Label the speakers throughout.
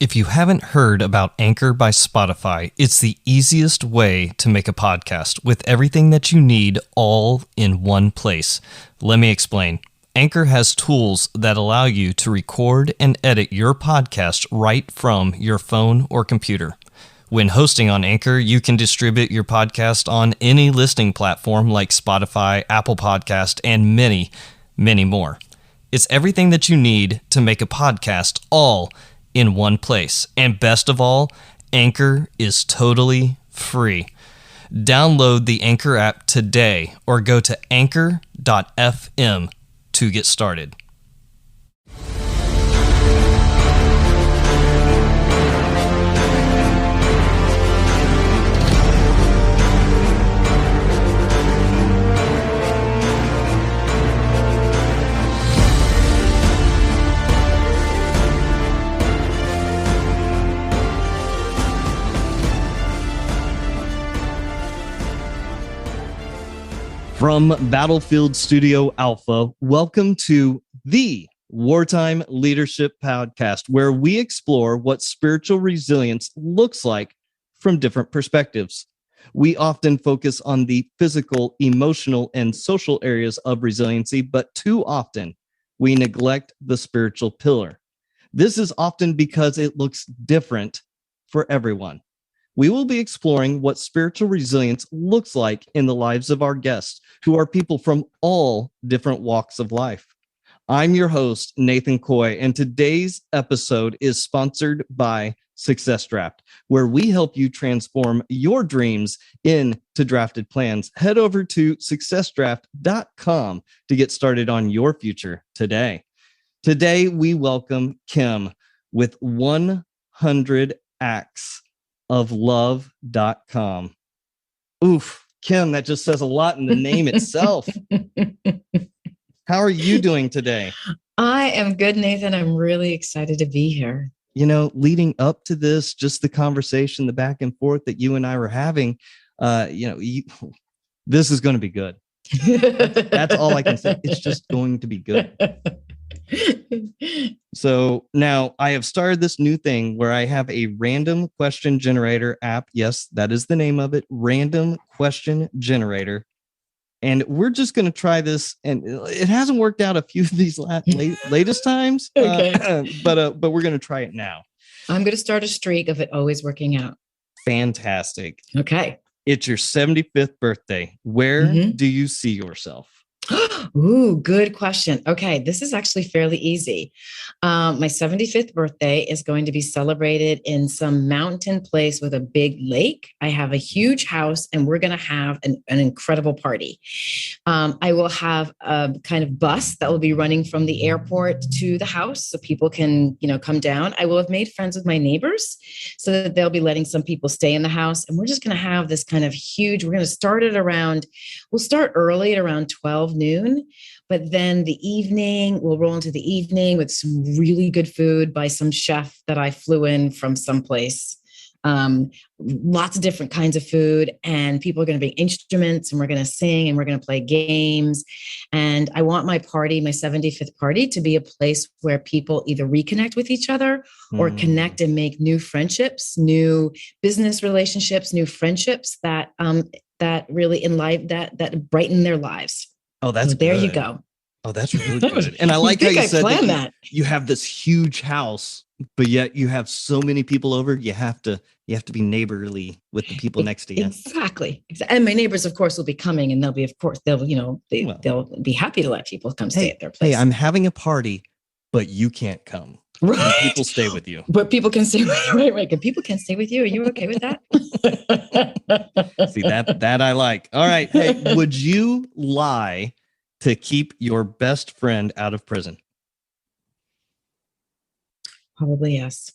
Speaker 1: If you haven't heard about Anchor by Spotify, it's the easiest way to make a podcast with everything that you need all in one place. Let me explain. Anchor has tools that allow you to record and edit your podcast right from your phone or computer. When hosting on Anchor, you can distribute your podcast on any listening platform like Spotify, Apple Podcast, and many, many more. It's everything that you need to make a podcast all in one place. And best of all, Anchor is totally free. Download the Anchor app today or go to anchor.fm to get started. From Battlefield Studio Alpha, welcome to the Wartime Leadership Podcast, where we explore what spiritual resilience looks like from different perspectives. We often focus on the physical, emotional, and social areas of resiliency, but too often we neglect the spiritual pillar. This is often because it looks different for everyone. We will be exploring what spiritual resilience looks like in the lives of our guests, who are people from all different walks of life. I'm your host, Nathan Coy, and today's episode is sponsored by Success Draft, where we help you transform your dreams into drafted plans. Head over to successdraft.com to get started on your future today. Today, we welcome Kim with 100 Acts of love.com. Oof, Kim, that just says a lot in the name itself. How are you doing today?
Speaker 2: I am good, Nathan. I'm really excited to be here.
Speaker 1: You know, leading up to this, just the conversation, the back and forth that you and I were having, this is going to be good. That's all I can say. It's just going to be good. So now I have started this new thing where I have a random question generator app. Yes, that is the name of it. Random question generator. And we're just going to try this. And it hasn't worked out a few of these latest times,
Speaker 2: okay.
Speaker 1: But we're going to try it now.
Speaker 2: I'm going to start a streak of it always working out.
Speaker 1: Fantastic.
Speaker 2: Okay.
Speaker 1: It's your 75th birthday. Where do you see yourself?
Speaker 2: Ooh, good question. Okay, this is actually fairly easy. My 75th birthday is going to be celebrated in some mountain place with a big lake. I have a huge house and we're going to have an incredible party. I will have a kind of bus that will be running from the airport to the house so people can, come down. I will have made friends with my neighbors so that they'll be letting some people stay in the house. And we're just going to have this kind of huge, we're going to start it we'll start early at around 12 noon, but then we'll roll into the evening with some really good food by some chef that I flew in from someplace. Lots of different kinds of food, and people are going to bring instruments and we're going to sing and we're going to play games. And I want my 75th party to be a place where people either reconnect with each other or connect and make new friendships, new business relationships, new friendships that really that brighten their lives.
Speaker 1: Oh, that's
Speaker 2: there
Speaker 1: good.
Speaker 2: You go.
Speaker 1: Oh, that's really good. And I like how you said that you have this huge house, but yet you have so many people over. You have to be neighborly with the people next to you.
Speaker 2: Exactly. And my neighbors, of course, will be coming, and they'll be happy to let people come stay at their place.
Speaker 1: Hey, I'm having a party, but you can't come.
Speaker 2: Right.
Speaker 1: And people stay with you.
Speaker 2: But people can stay with you. Right. And people can stay with you. Are you okay with that?
Speaker 1: See, that I like. All right. Hey, would you lie to keep your best friend out of prison?
Speaker 2: Probably yes.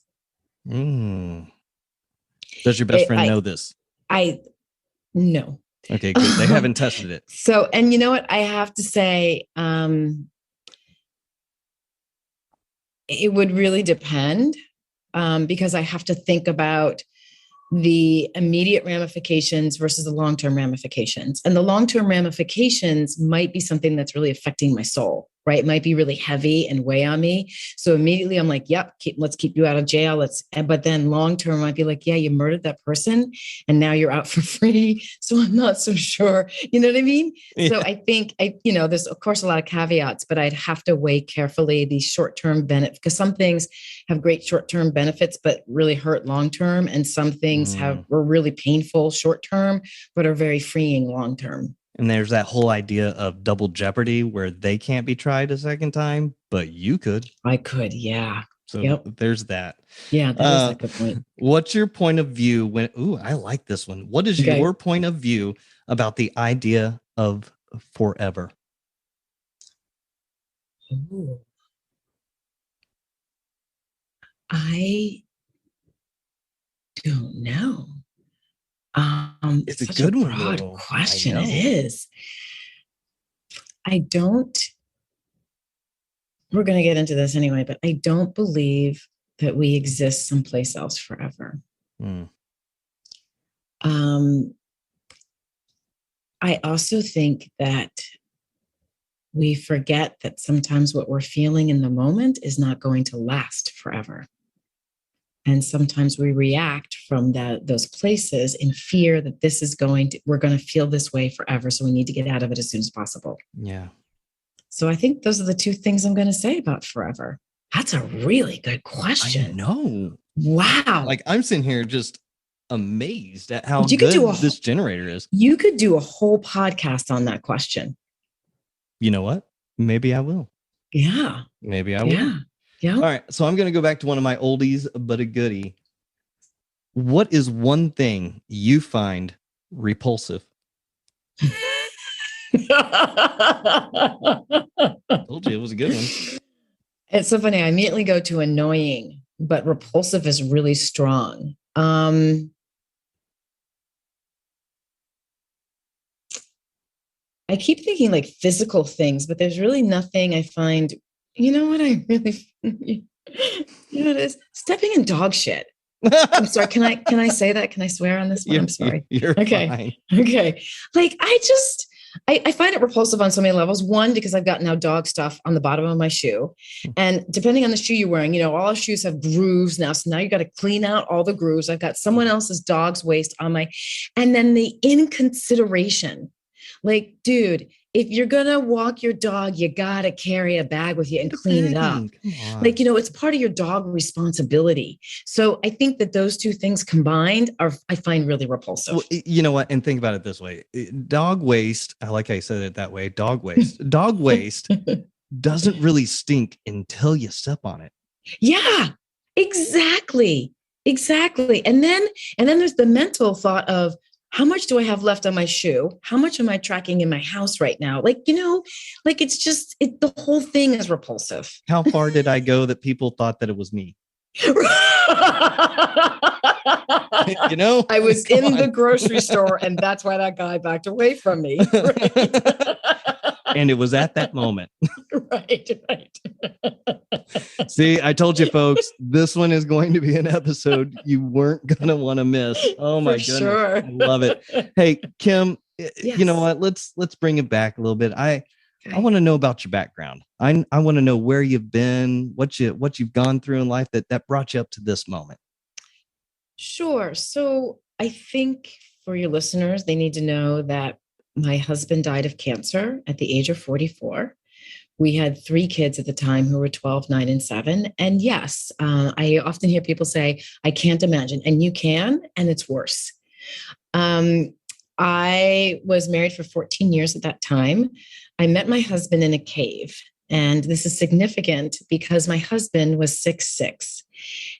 Speaker 1: Does your best friend know this?
Speaker 2: No.
Speaker 1: Okay, good. They haven't tested it.
Speaker 2: So, and you know what? I have to say, it would really depend, because I have to think about the immediate ramifications versus the long-term ramifications. And the long-term ramifications might be something that's really affecting my soul. right? It might be really heavy and weigh on me. So immediately I'm like, yep, let's keep you out of jail. But then long term, I'd be like, yeah, you murdered that person and now you're out for free. So I'm not so sure. You know what I mean?
Speaker 1: Yeah.
Speaker 2: So I think there's of course a lot of caveats, but I'd have to weigh carefully the short-term benefit, because some things have great short-term benefits, but really hurt long-term. And some things were really painful short-term, but are very freeing long-term.
Speaker 1: And there's that whole idea of double jeopardy where they can't be tried a second time, but you could.
Speaker 2: I could, yeah.
Speaker 1: So there's that.
Speaker 2: Yeah, that is a good point.
Speaker 1: What's your point of view when, I like this one. What is your point of view about the idea of forever?
Speaker 2: Ooh. I don't know.
Speaker 1: It's a good one.
Speaker 2: Broad question. It is. We're going to get into this anyway, but I don't believe that we exist someplace else forever. I also think that we forget that sometimes what we're feeling in the moment is not going to last forever. And sometimes we react from those places in fear that we're going to feel this way forever. So we need to get out of it as soon as possible.
Speaker 1: Yeah.
Speaker 2: So I think those are the two things I'm going to say about forever. That's a really good question.
Speaker 1: I know.
Speaker 2: Wow.
Speaker 1: Like I'm sitting here just amazed at how good this generator is.
Speaker 2: You could do a whole podcast on that question.
Speaker 1: You know what? Maybe I will.
Speaker 2: Yeah.
Speaker 1: Maybe I will.
Speaker 2: Yeah.
Speaker 1: All right. So I'm going to go back to one of my oldies, but a goodie. What is one thing you find repulsive? Told you it was a good one.
Speaker 2: It's so funny. I immediately go to annoying, but repulsive is really strong. I keep thinking like physical things, but there's really nothing I find. You know what I really, you know what it is? Stepping in dog shit. I'm sorry. Can I say that? Can I swear on this one? I'm sorry.
Speaker 1: You're
Speaker 2: okay.
Speaker 1: Fine.
Speaker 2: Okay. Like I find it repulsive on so many levels. One, because I've got now dog stuff on the bottom of my shoe. And depending on the shoe you're wearing, all our shoes have grooves now. So now you got to clean out all the grooves. I've got someone else's dog's waste on and then the inconsideration. Like, dude, if you're going to walk your dog, you got to carry a bag with you and clean it up. Like, it's part of your dog responsibility. So I think that those two things combined I find really repulsive.
Speaker 1: Well, you know what? And think about it this way. Dog waste, I like how you said it that way. Dog waste doesn't really stink until you step on it.
Speaker 2: Yeah, exactly. And then there's the mental thought of, how much do I have left on my shoe? How much am I tracking in my house right now? Like, it's just, the whole thing is repulsive.
Speaker 1: How far did I go that people thought that it was me?
Speaker 2: I was in the grocery store and that's why that guy backed away from me. Right?
Speaker 1: And it was at that moment.
Speaker 2: Right.
Speaker 1: See, I told you folks, this one is going to be an episode you weren't going to want to miss. Oh my goodness. Sure. I love it. Hey, Kim, yes. You know what? Let's bring it back a little bit. I want to know about your background. I want to know where you've been, what you've gone through in life that brought you up to this moment.
Speaker 2: Sure. So I think for your listeners, they need to know that my husband died of cancer at the age of 44. We had 3 kids at the time who were 12, 9, and 7. And yes, I often hear people say, I can't imagine. And you can, and it's worse. I was married for 14 years at that time. I met my husband in a cave. And this is significant because my husband was 6'6",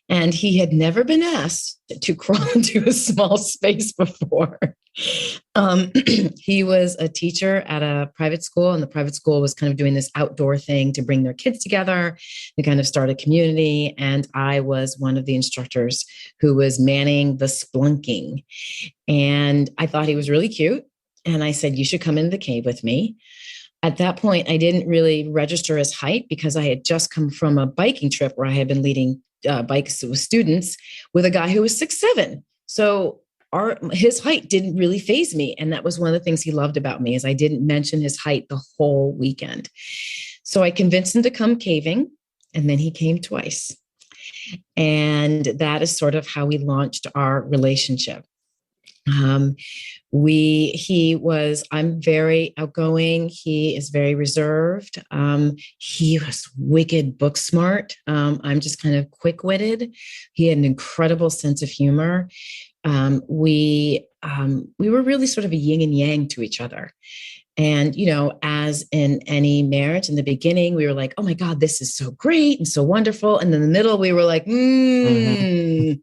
Speaker 2: and he had never been asked to crawl into a small space before. He was a teacher at a private school, and the private school was kind of doing this outdoor thing to bring their kids together, to kind of start a community. And I was one of the instructors who was manning the splunking. And I thought he was really cute. And I said, you should come into the cave with me. At that point, I didn't really register his height because I had just come from a biking trip where I had been leading bikes with students with a guy who was 6'7". So his height didn't really faze me. And that was one of the things he loved about me, is I didn't mention his height the whole weekend. So I convinced him to come caving, and then he came twice. And that is sort of how we launched our relationship. Um, I'm very outgoing. He is very reserved. He was wicked book smart. I'm just kind of quick witted. He had an incredible sense of humor. We were really sort of a yin and yang to each other. And, as in any marriage, in the beginning, we were like, oh my God, this is so great and so wonderful. And in the middle, we were like, it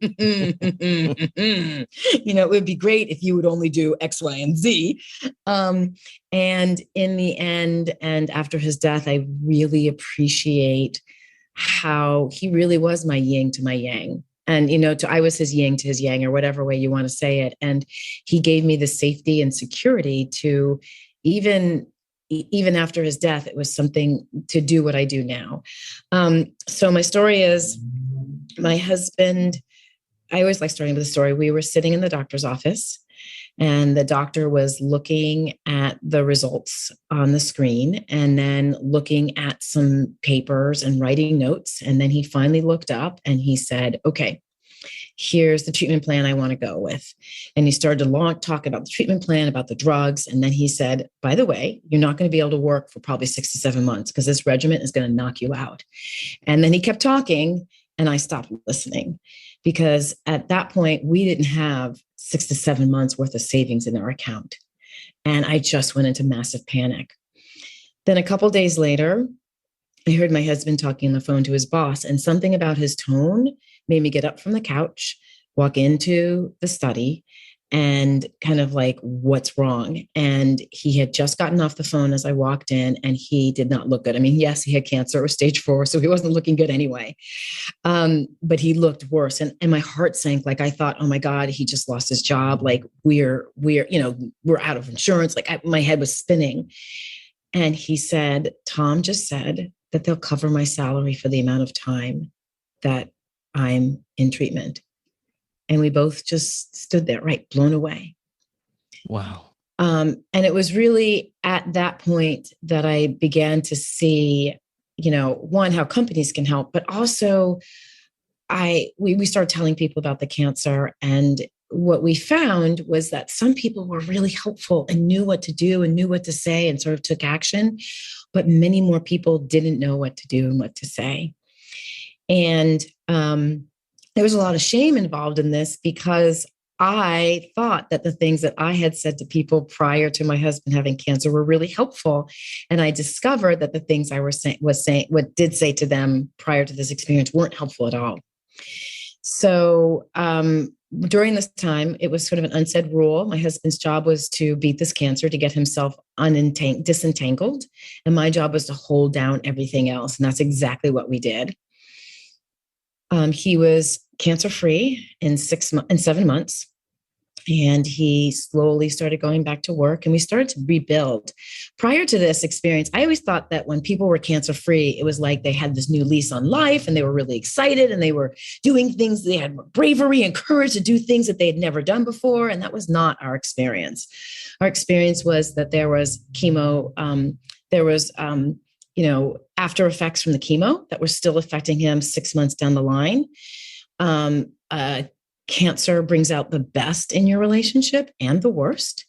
Speaker 2: would be great if you would only do X, Y, and Z. And in the end, and after his death, I really appreciate how he really was my yin to my yang. And, I was his yin to his yang, or whatever way you want to say it. And he gave me the safety and security to even after his death, it was something to do what I do now. So my story is my husband, I always like starting with a story. We were sitting in the doctor's office, and the doctor was looking at the results on the screen and then looking at some papers and writing notes. And then he finally looked up and he said, okay, here's the treatment plan I want to go with. And he started to talk about the treatment plan, about the drugs. And then he said, by the way, you're not going to be able to work for probably 6 to 7 months because this regimen is going to knock you out. And then he kept talking and I stopped listening, because at that point we didn't have 6 to 7 months worth of savings in our account. And I just went into massive panic. Then a couple of days later, I heard my husband talking on the phone to his boss, and something about his tone made me get up from the couch, walk into the study, and kind of like, what's wrong? And he had just gotten off the phone as I walked in, and he did not look good. I mean, yes, he had cancer. It was stage 4, so he wasn't looking good anyway. But he looked worse. And my heart sank. Like, I thought, oh my God, he just lost his job. Like we're out of insurance. Like my head was spinning. And he said, Tom just said that they'll cover my salary for the amount of time that I'm in treatment. And we both just stood there, right, blown away.
Speaker 1: Wow.
Speaker 2: And it was really at that point that I began to see, one, how companies can help, but also we started telling people about the cancer. And what we found was that some people were really helpful and knew what to do and knew what to say and sort of took action, but many more people didn't know what to do and what to say. And there was a lot of shame involved in this, because I thought that the things that I had said to people prior to my husband having cancer were really helpful. And I discovered that the things I did say to them prior to this experience weren't helpful at all. So during this time, it was sort of an unsaid rule. My husband's job was to beat this cancer, to get himself disentangled. And my job was to hold down everything else. And that's exactly what we did. He was cancer-free in 7 months. And he slowly started going back to work, and we started to rebuild. Prior to this experience, I always thought that when people were cancer-free, it was like they had this new lease on life and they were really excited and they were doing things. They had bravery and courage to do things that they had never done before. And that was not our experience. Our experience was that there was chemo. There was, after effects from the chemo that were still affecting him 6 months down the line. Cancer brings out the best in your relationship and the worst.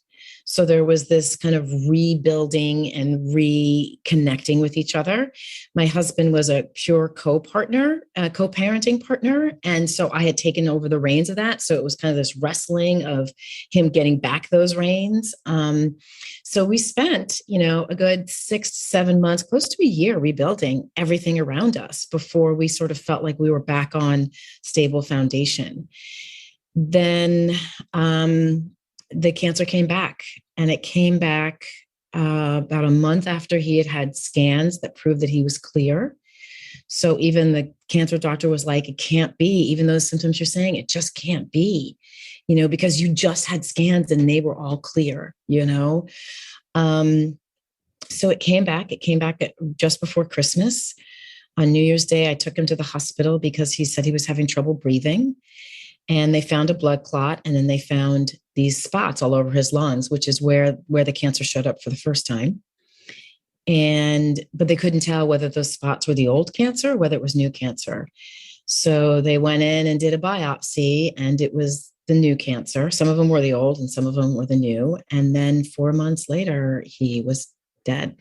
Speaker 2: So there was this kind of rebuilding and reconnecting with each other. My husband was a pure co-parenting partner. And so I had taken over the reins of that. So it was kind of this wrestling of him getting back those reins. So we spent, a good 6 to 7 months, close to a year, rebuilding everything around us before we sort of felt like we were back on stable foundation. Then the cancer came back, and it came back about a month after he had had scans that proved that he was clear. So even the cancer doctor was like, it can't be, even those symptoms you're saying, it just can't be, because you just had scans and they were all clear, So it came back. It came back just before Christmas. On New Year's Day, I took him to the hospital because he said he was having trouble breathing. And they found a blood clot, and then they found these spots all over his lungs, which is where the cancer showed up for the first time. But they couldn't tell whether those spots were the old cancer or whether it was new cancer. So they went in and did a biopsy, and it was the new cancer. Some of them were the old and some of them were the new. And then 4 months later, he was dead.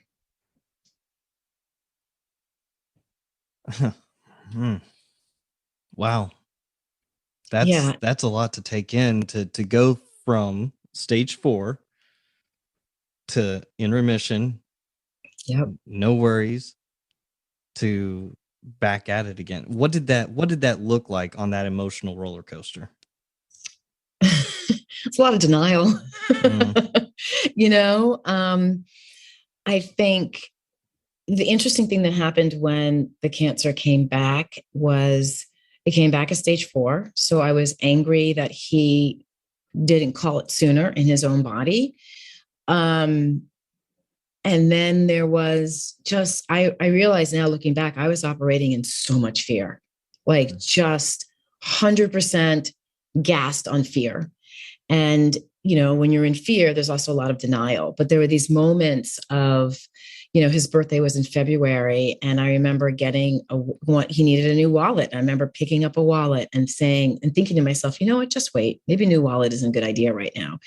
Speaker 1: Wow.
Speaker 2: Yeah.
Speaker 1: That's a lot to take in to go from stage 4 to in remission,
Speaker 2: Yep.
Speaker 1: no worries, to back at it again. What did that look like on that emotional roller coaster?
Speaker 2: It's a lot of denial.
Speaker 1: Mm.
Speaker 2: you know, I think the interesting thing that happened when the cancer came back was it came back at stage 4. So I was angry that he didn't call it sooner in his own body. Um, and then there was just, I realized now looking back, I was operating in so much fear, like just 100% gassed on fear. And, when you're in fear, there's also a lot of denial. But there were these moments of, his birthday was in February. And I remember he needed a new wallet. I remember picking up a wallet and thinking to myself, you know what, just wait. Maybe a new wallet isn't a good idea right now.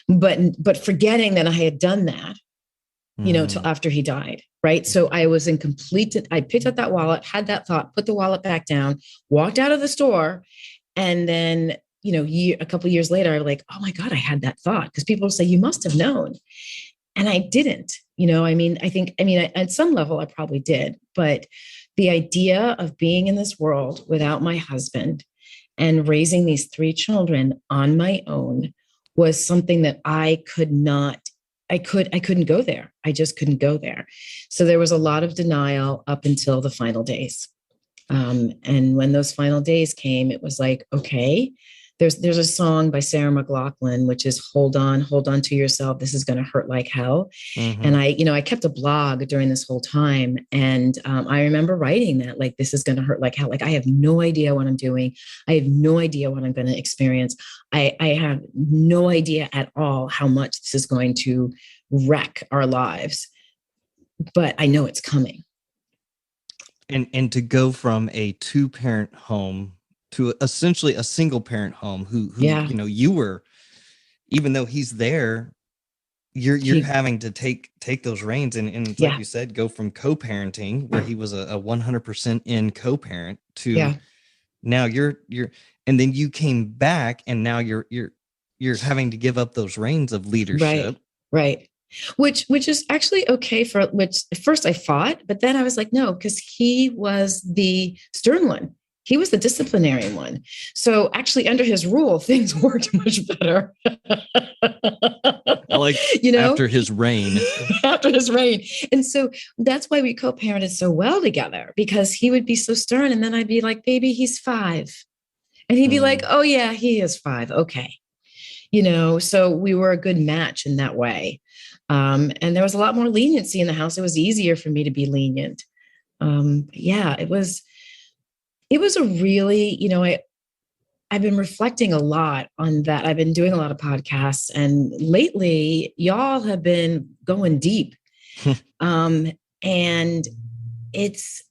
Speaker 2: But forgetting that I had done that, till after he died. Right. So I was I picked up that wallet, had that thought, put the wallet back down, walked out of the store. And then, a couple of years later, I was like, oh my God, I had that thought. Because people say, you must have known. And I didn't, at some level, I probably did. But the idea of being in this world without my husband and raising these 3 children on my own was something that I couldn't go there. I just couldn't go there. So there was a lot of denial up until the final days. And when those final days came, it was like, okay, there's a song by Sarah McLachlan, which is hold on to yourself. This is going to hurt like hell.
Speaker 1: Mm-hmm.
Speaker 2: And I kept a blog during this whole time. And I remember writing that, like, this is going to hurt like hell. Like, I have no idea what I'm doing. I have no idea what I'm going to experience. I have no idea at all how much this is going to wreck our lives, but I know it's coming.
Speaker 1: And to go from a 2-parent home to essentially a single parent home who
Speaker 2: Yeah.
Speaker 1: you were, even though he's there, you're having to take those reins and like you said, go from co-parenting where he was a 100% in co-parent to now you're and then you came back and now you're having to give up those reins of leadership.
Speaker 2: Right. Which is actually okay which at first I fought, but then I was like, no, because he was the stern one. He was the disciplinarian one. So actually under his rule, things worked much better.
Speaker 1: I like, after his reign.
Speaker 2: After his reign. And so that's why we co-parented so well together, because he would be so stern. And then I'd be like, baby, he's 5. And he'd be like, oh yeah, he is 5. Okay. So we were a good match in that way. And there was a lot more leniency in the house. It was easier for me to be lenient. It was a really, I've been reflecting a lot on that. I've been doing a lot of podcasts, and lately y'all have been going deep. And it's,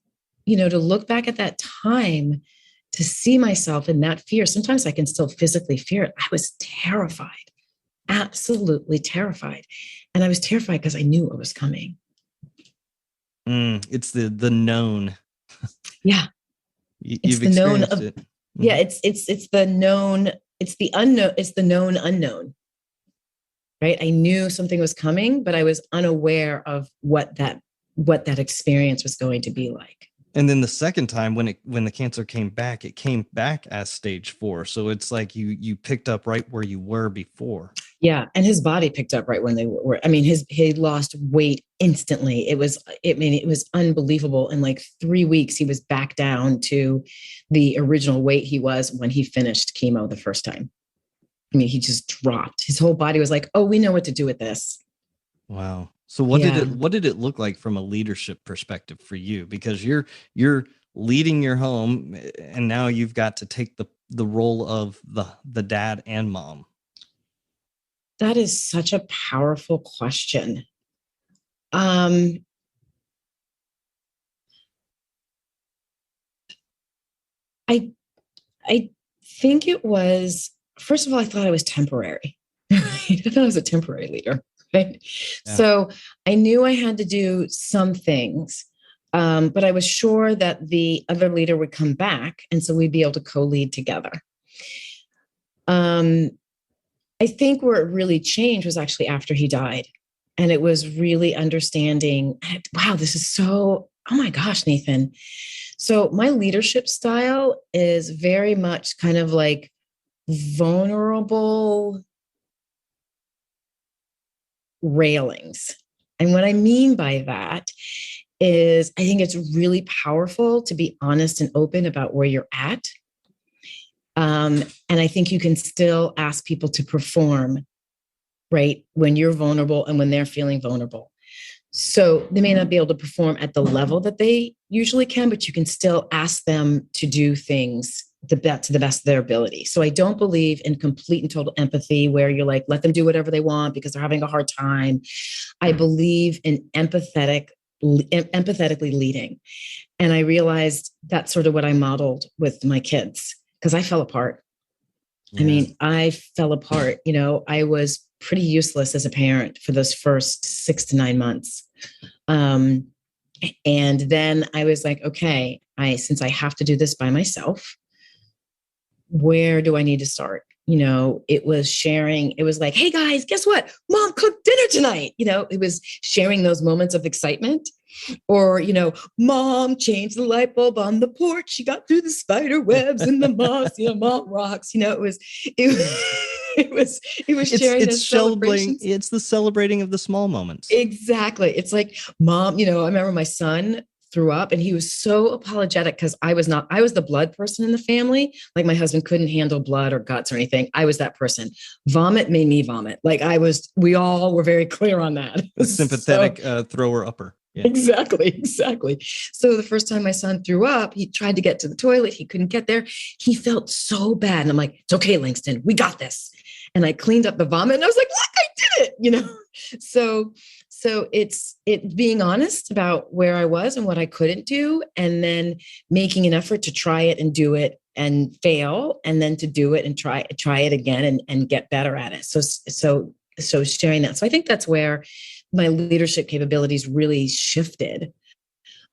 Speaker 2: to look back at that time, to see myself in that fear. Sometimes I can still physically fear it. I was terrified, absolutely terrified. And I was terrified because I knew it was coming.
Speaker 1: It's the known.
Speaker 2: Yeah.
Speaker 1: You've experienced it. Mm-hmm.
Speaker 2: Yeah. It's the known. It's the unknown. It's the known unknown. Right. I knew something was coming, but I was unaware of what that experience was going to be like.
Speaker 1: And then the second time when the cancer came back, it came back as stage 4. So it's like you picked up right where you were before.
Speaker 2: Yeah. And his body picked up right when they were, he lost weight instantly. It was unbelievable. In like 3 weeks, he was back down to the original weight he was when he finished chemo the first time. He just dropped. His whole body was like, oh, we know what to do with this.
Speaker 1: Wow. So what did it look like from a leadership perspective for you? Because you're leading your home, and now you've got to take the role of the dad and mom.
Speaker 2: That is such a powerful question. I I I think it was, first of all, I thought I was temporary. I thought I was a temporary leader, right?
Speaker 1: Yeah.
Speaker 2: So I knew I had to do some things, but I was sure that the other leader would come back. And so we'd be able to co-lead together. Um, I think where it really changed was actually after he died. And it was really understanding, wow, this is so, oh my gosh, Nathan. So my leadership style is very much kind of like vulnerable railings. And what I mean by that is I think it's really powerful to be honest and open about where you're at. And I think you can still ask people to perform, right, when you're vulnerable and when they're feeling vulnerable. So they may not be able to perform at the level that they usually can, but you can still ask them to do things to the best of their ability. So I don't believe in complete and total empathy where you're like, let them do whatever they want because they're having a hard time. I believe in empathetically leading. And I realized that's sort of what I modeled with my kids because I fell apart.
Speaker 1: Yeah.
Speaker 2: I mean, I fell apart. I was pretty useless as a parent for those first 6 to 9 months. And then I was like, okay, since I have to do this by myself, where do I need to start? It was sharing. It was like, hey guys, guess what? Mom cooked dinner tonight. It was sharing those moments of excitement. Or, mom changed the light bulb on the porch. She got through the spider webs and the moss, mom rocks. It was sharing
Speaker 1: It's
Speaker 2: those celebrations.
Speaker 1: it's the celebrating of the small moments.
Speaker 2: Exactly. It's like, mom, I remember my son threw up and he was so apologetic because I was the blood person in the family. Like my husband couldn't handle blood or guts or anything. I was that person. Vomit made me vomit. We all were very clear on that.
Speaker 1: A sympathetic thrower upper.
Speaker 2: Yeah. Exactly. So the first time my son threw up, he tried to get to the toilet. He couldn't get there. He felt so bad. And I'm like, it's okay, Langston, we got this. And I cleaned up the vomit and I was like, look, I did it, So it's being honest about where I was and what I couldn't do, and then making an effort to try it and do it and fail, and then to do it and try it again and get better at it. So sharing that. So I think that's where my leadership capabilities really shifted.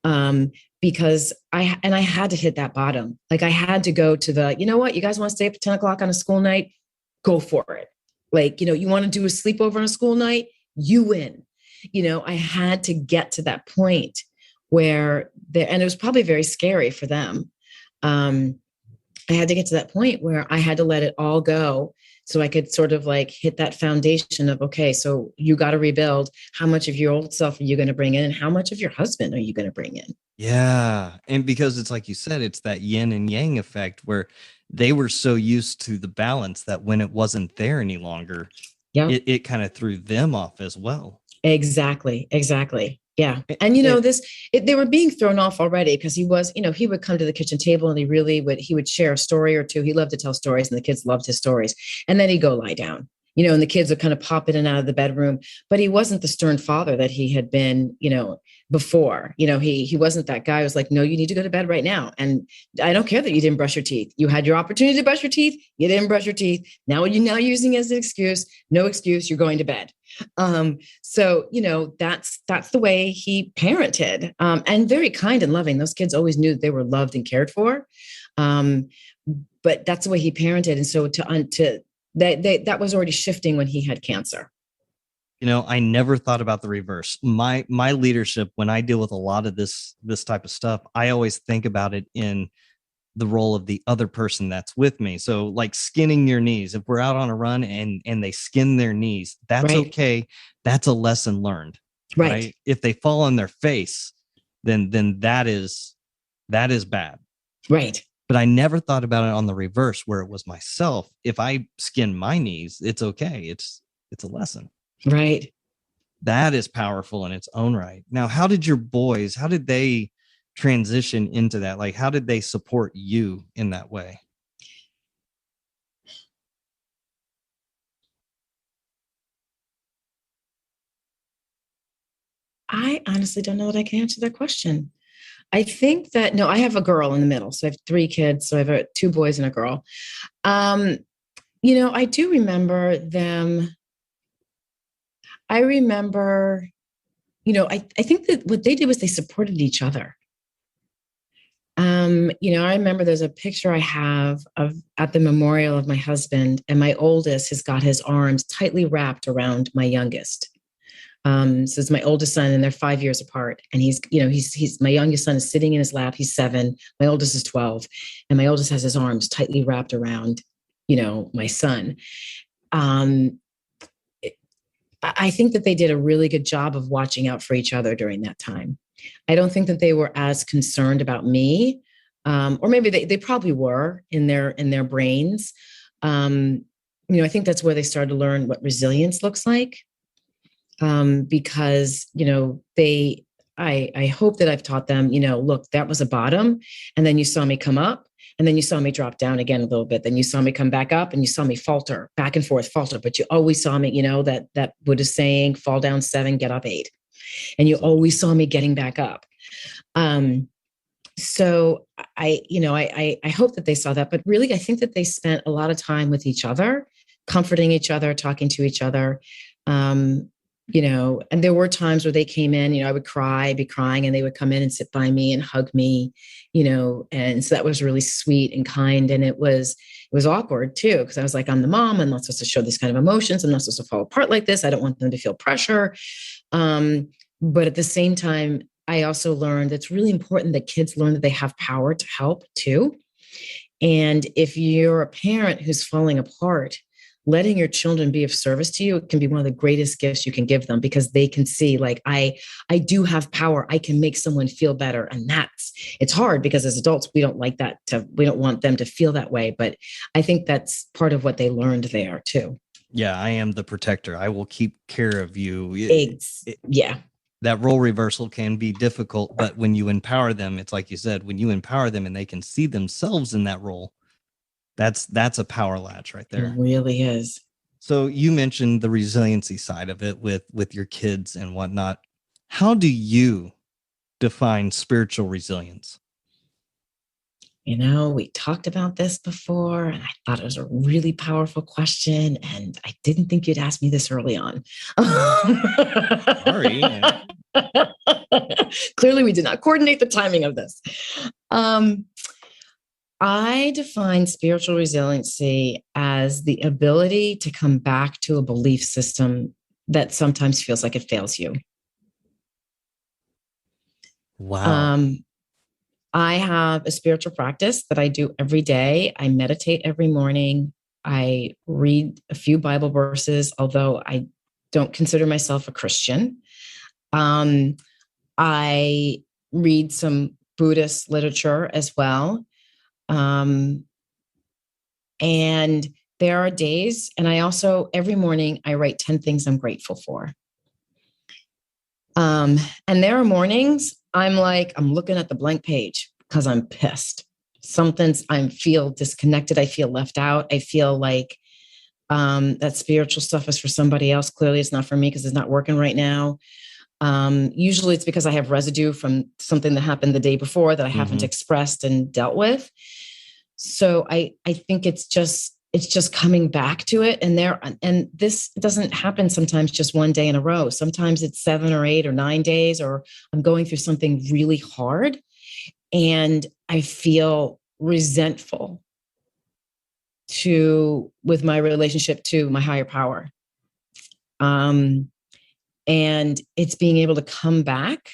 Speaker 2: Because I had to hit that bottom. Like I had to go to the, you know what, you guys want to stay up at 10 o'clock on a school night? Go for it. Like, you want to do a sleepover on a school night? You win. I had to get to that point where and it was probably very scary for them. I had to get to that point where I had to let it all go so I could sort of like hit that foundation of, okay, so you got to rebuild. How much of your old self are you going to bring in? And how much of your husband are you going to bring in?
Speaker 1: Yeah. And because it's like you said, it's that yin and yang effect where they were so used to the balance that when it wasn't there any longer, it kind of threw them off as well.
Speaker 2: Exactly. Yeah. And, they were being thrown off already because he was, he would come to the kitchen table and he would share a story or two. He loved to tell stories and the kids loved his stories. And then he'd go lie down, and the kids would kind of pop in and out of the bedroom, but he wasn't the stern father that he had been, before. He wasn't that guy who was like, no, you need to go to bed right now. And I don't care that you didn't brush your teeth. You had your opportunity to brush your teeth. You didn't brush your teeth. Now you're now using it as an excuse. No excuse. You're going to bed. So, that's the way he parented, and very kind and loving. Those kids always knew that they were loved and cared for. But that's the way he parented. And so that was already shifting when he had cancer.
Speaker 1: I never thought about the reverse. My leadership, when I deal with a lot of this type of stuff, I always think about it in the role of the other person that's with me. So like skinning your knees, if we're out on a run and they skin their knees, that's right. Okay. That's a lesson learned. Right. If they fall on their face, then that is bad.
Speaker 2: Right.
Speaker 1: But I never thought about it on the reverse where it was myself. If I skin my knees, it's okay. It's a lesson.
Speaker 2: Right.
Speaker 1: That is powerful in its own right. Now, how did they transition into that? Like, how did they support you in that way?
Speaker 2: I honestly don't know that I can answer that question. I think that, no, I have a girl in the middle. So I have 3 kids. So I have two boys and a girl. Um, I do remember them. I remember, I think that what they did was they supported each other. I remember there's a picture I have of at the memorial of my husband, and my oldest has got his arms tightly wrapped around my youngest. So it's my oldest son, and they're 5 years apart. And he's my youngest son is sitting in his lap. He's 7. My oldest is 12, and my oldest has his arms tightly wrapped around, my son. Um, I think that they did a really good job of watching out for each other during that time. I don't think that they were as concerned about me, or maybe they probably were in their brains. I think that's where they started to learn what resilience looks like, because I hope that I've taught them. Look, that was a bottom, and then you saw me come up. And then you saw me drop down again a little bit. Then you saw me come back up, and you saw me falter back and forth, falter. But you always saw me, that Buddhist saying, fall down 7, get up 8. And you always saw me getting back up. So I hope that they saw that. But really, I think that they spent a lot of time with each other, comforting each other, talking to each other. And there were times where they came in, I would be crying, and they would come in and sit by me and hug me, and so that was really sweet and kind. And it was awkward too, because I was like, I'm the mom. I'm not supposed to show these kind of emotions. I'm not supposed to fall apart like this. I don't want them to feel pressure. But at the same time, I also learned it's really important that kids learn that they have power to help too. And if you're a parent who's falling apart, letting your children be of service to you, it can be one of the greatest gifts you can give them, because they can see, like, I do have power. I can make someone feel better. And it's hard, because as adults, we don't like that. We don't want them to feel that way. But I think that's part of what they learned there too.
Speaker 1: Yeah. I am the protector. I will keep care of you.
Speaker 2: Yeah.
Speaker 1: That role reversal can be difficult, but when you empower them, it's like you said, when you empower them and they can see themselves in that role, that's a power latch right there.
Speaker 2: It really is.
Speaker 1: So you mentioned the resiliency side of it with your kids and whatnot. How do you define spiritual resilience?
Speaker 2: We talked about this before, and I thought it was a really powerful question, and I didn't think you'd ask me this early on.
Speaker 1: Sorry.
Speaker 2: Clearly, we did not coordinate the timing of this. I define spiritual resiliency as the ability to come back to a belief system that sometimes feels like it fails you.
Speaker 1: Wow.
Speaker 2: I have a spiritual practice that I do every day. I meditate every morning. I read a few Bible verses, although I don't consider myself a Christian. I read some Buddhist literature as well. And there are days, and every morning I write 10 things I'm grateful for. And there are mornings I'm looking at the blank page because I'm pissed. I feel disconnected. I feel left out. I feel like that spiritual stuff is for somebody else. Clearly it's not for me because it's not working right now. Usually it's because I have residue from something that happened the day before that I haven't expressed and dealt with. So I think it's just coming back to it. And this doesn't happen sometimes just one day in a row. Sometimes it's 7 or 8 or 9 days, or I'm going through something really hard and I feel resentful with my relationship to my higher power. And it's being able to come back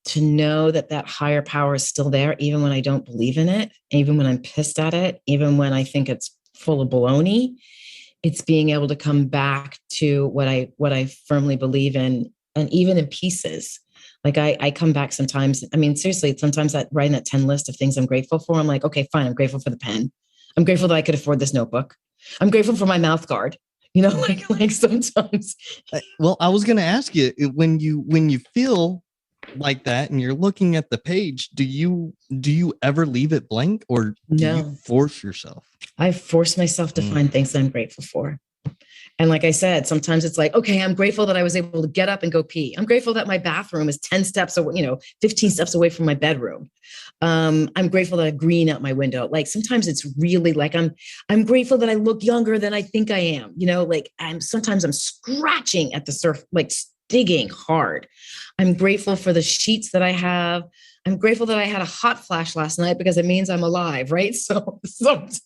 Speaker 2: to know that higher power is still there, even when I don't believe in it, even when I'm pissed at it, even when I think it's full of baloney. It's being able to come back to what I firmly believe in, and even in pieces. Like I come back sometimes. I mean, seriously, sometimes writing that 10 list of things I'm grateful for, I'm like, okay, fine. I'm grateful for the pen. I'm grateful that I could afford this notebook. I'm grateful for my mouth guard. Like sometimes.
Speaker 1: Well, I was going to ask you, when you feel like that and you're looking at the page, do you ever leave it blank, or do you force yourself?
Speaker 2: I force myself to find things I'm grateful for. And like I said, sometimes it's like, okay, I'm grateful that I was able to get up and go pee. I'm grateful that my bathroom is 10 steps away, 15 steps away from my bedroom. I'm grateful that I have green out my window. Like sometimes it's really like I'm grateful that I look younger than I think I am. Like sometimes I'm scratching at the surf, like digging hard. I'm grateful for the sheets that I have. I'm grateful that I had a hot flash last night because it means I'm alive, right? So sometimes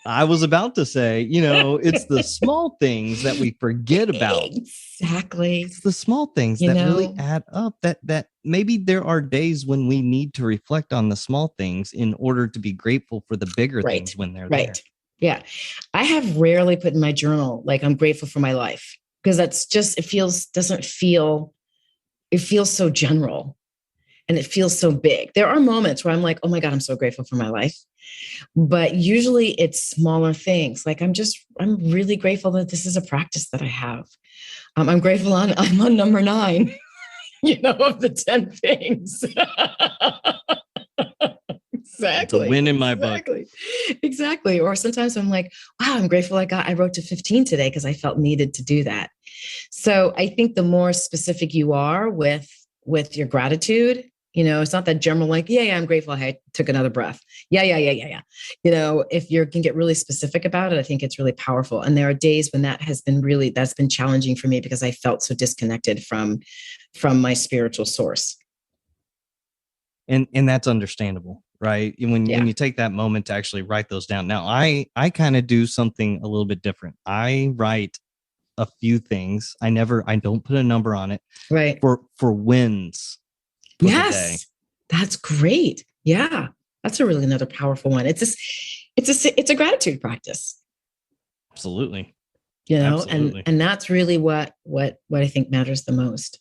Speaker 1: I was about to say, it's the small things that we forget about.
Speaker 2: Exactly.
Speaker 1: It's the small things that really add up, that maybe there are days when we need to reflect on the small things in order to be grateful for the bigger things when they're there.
Speaker 2: Yeah. I have rarely put in my journal, like I'm grateful for my life, because that's just, it feels so general and it feels so big. There are moments where I'm like, oh my God, I'm so grateful for my life. But usually it's smaller things. Like I'm really grateful that this is a practice that I have. I'm grateful I'm on number 9, of the 10 things. Exactly.
Speaker 1: It's a win in my book.
Speaker 2: Exactly. Or sometimes I'm like, wow, I'm grateful I wrote to 15 today because I felt needed to do that. So I think the more specific you are with your gratitude, it's not that general, like, yeah, I'm grateful I took another breath. Yeah. If you can get really specific about it, I think it's really powerful. And there are days when that's been challenging for me because I felt so disconnected from my spiritual source.
Speaker 1: And that's understandable, right? When you take that moment to actually write those down. Now, I kind of do something a little bit different. I write a few things. I don't put a number on it.
Speaker 2: Right.
Speaker 1: For wins. For the day.
Speaker 2: That's great. Yeah. That's another powerful one. It's a gratitude practice.
Speaker 1: Absolutely.
Speaker 2: Absolutely. And that's really what I think matters the most.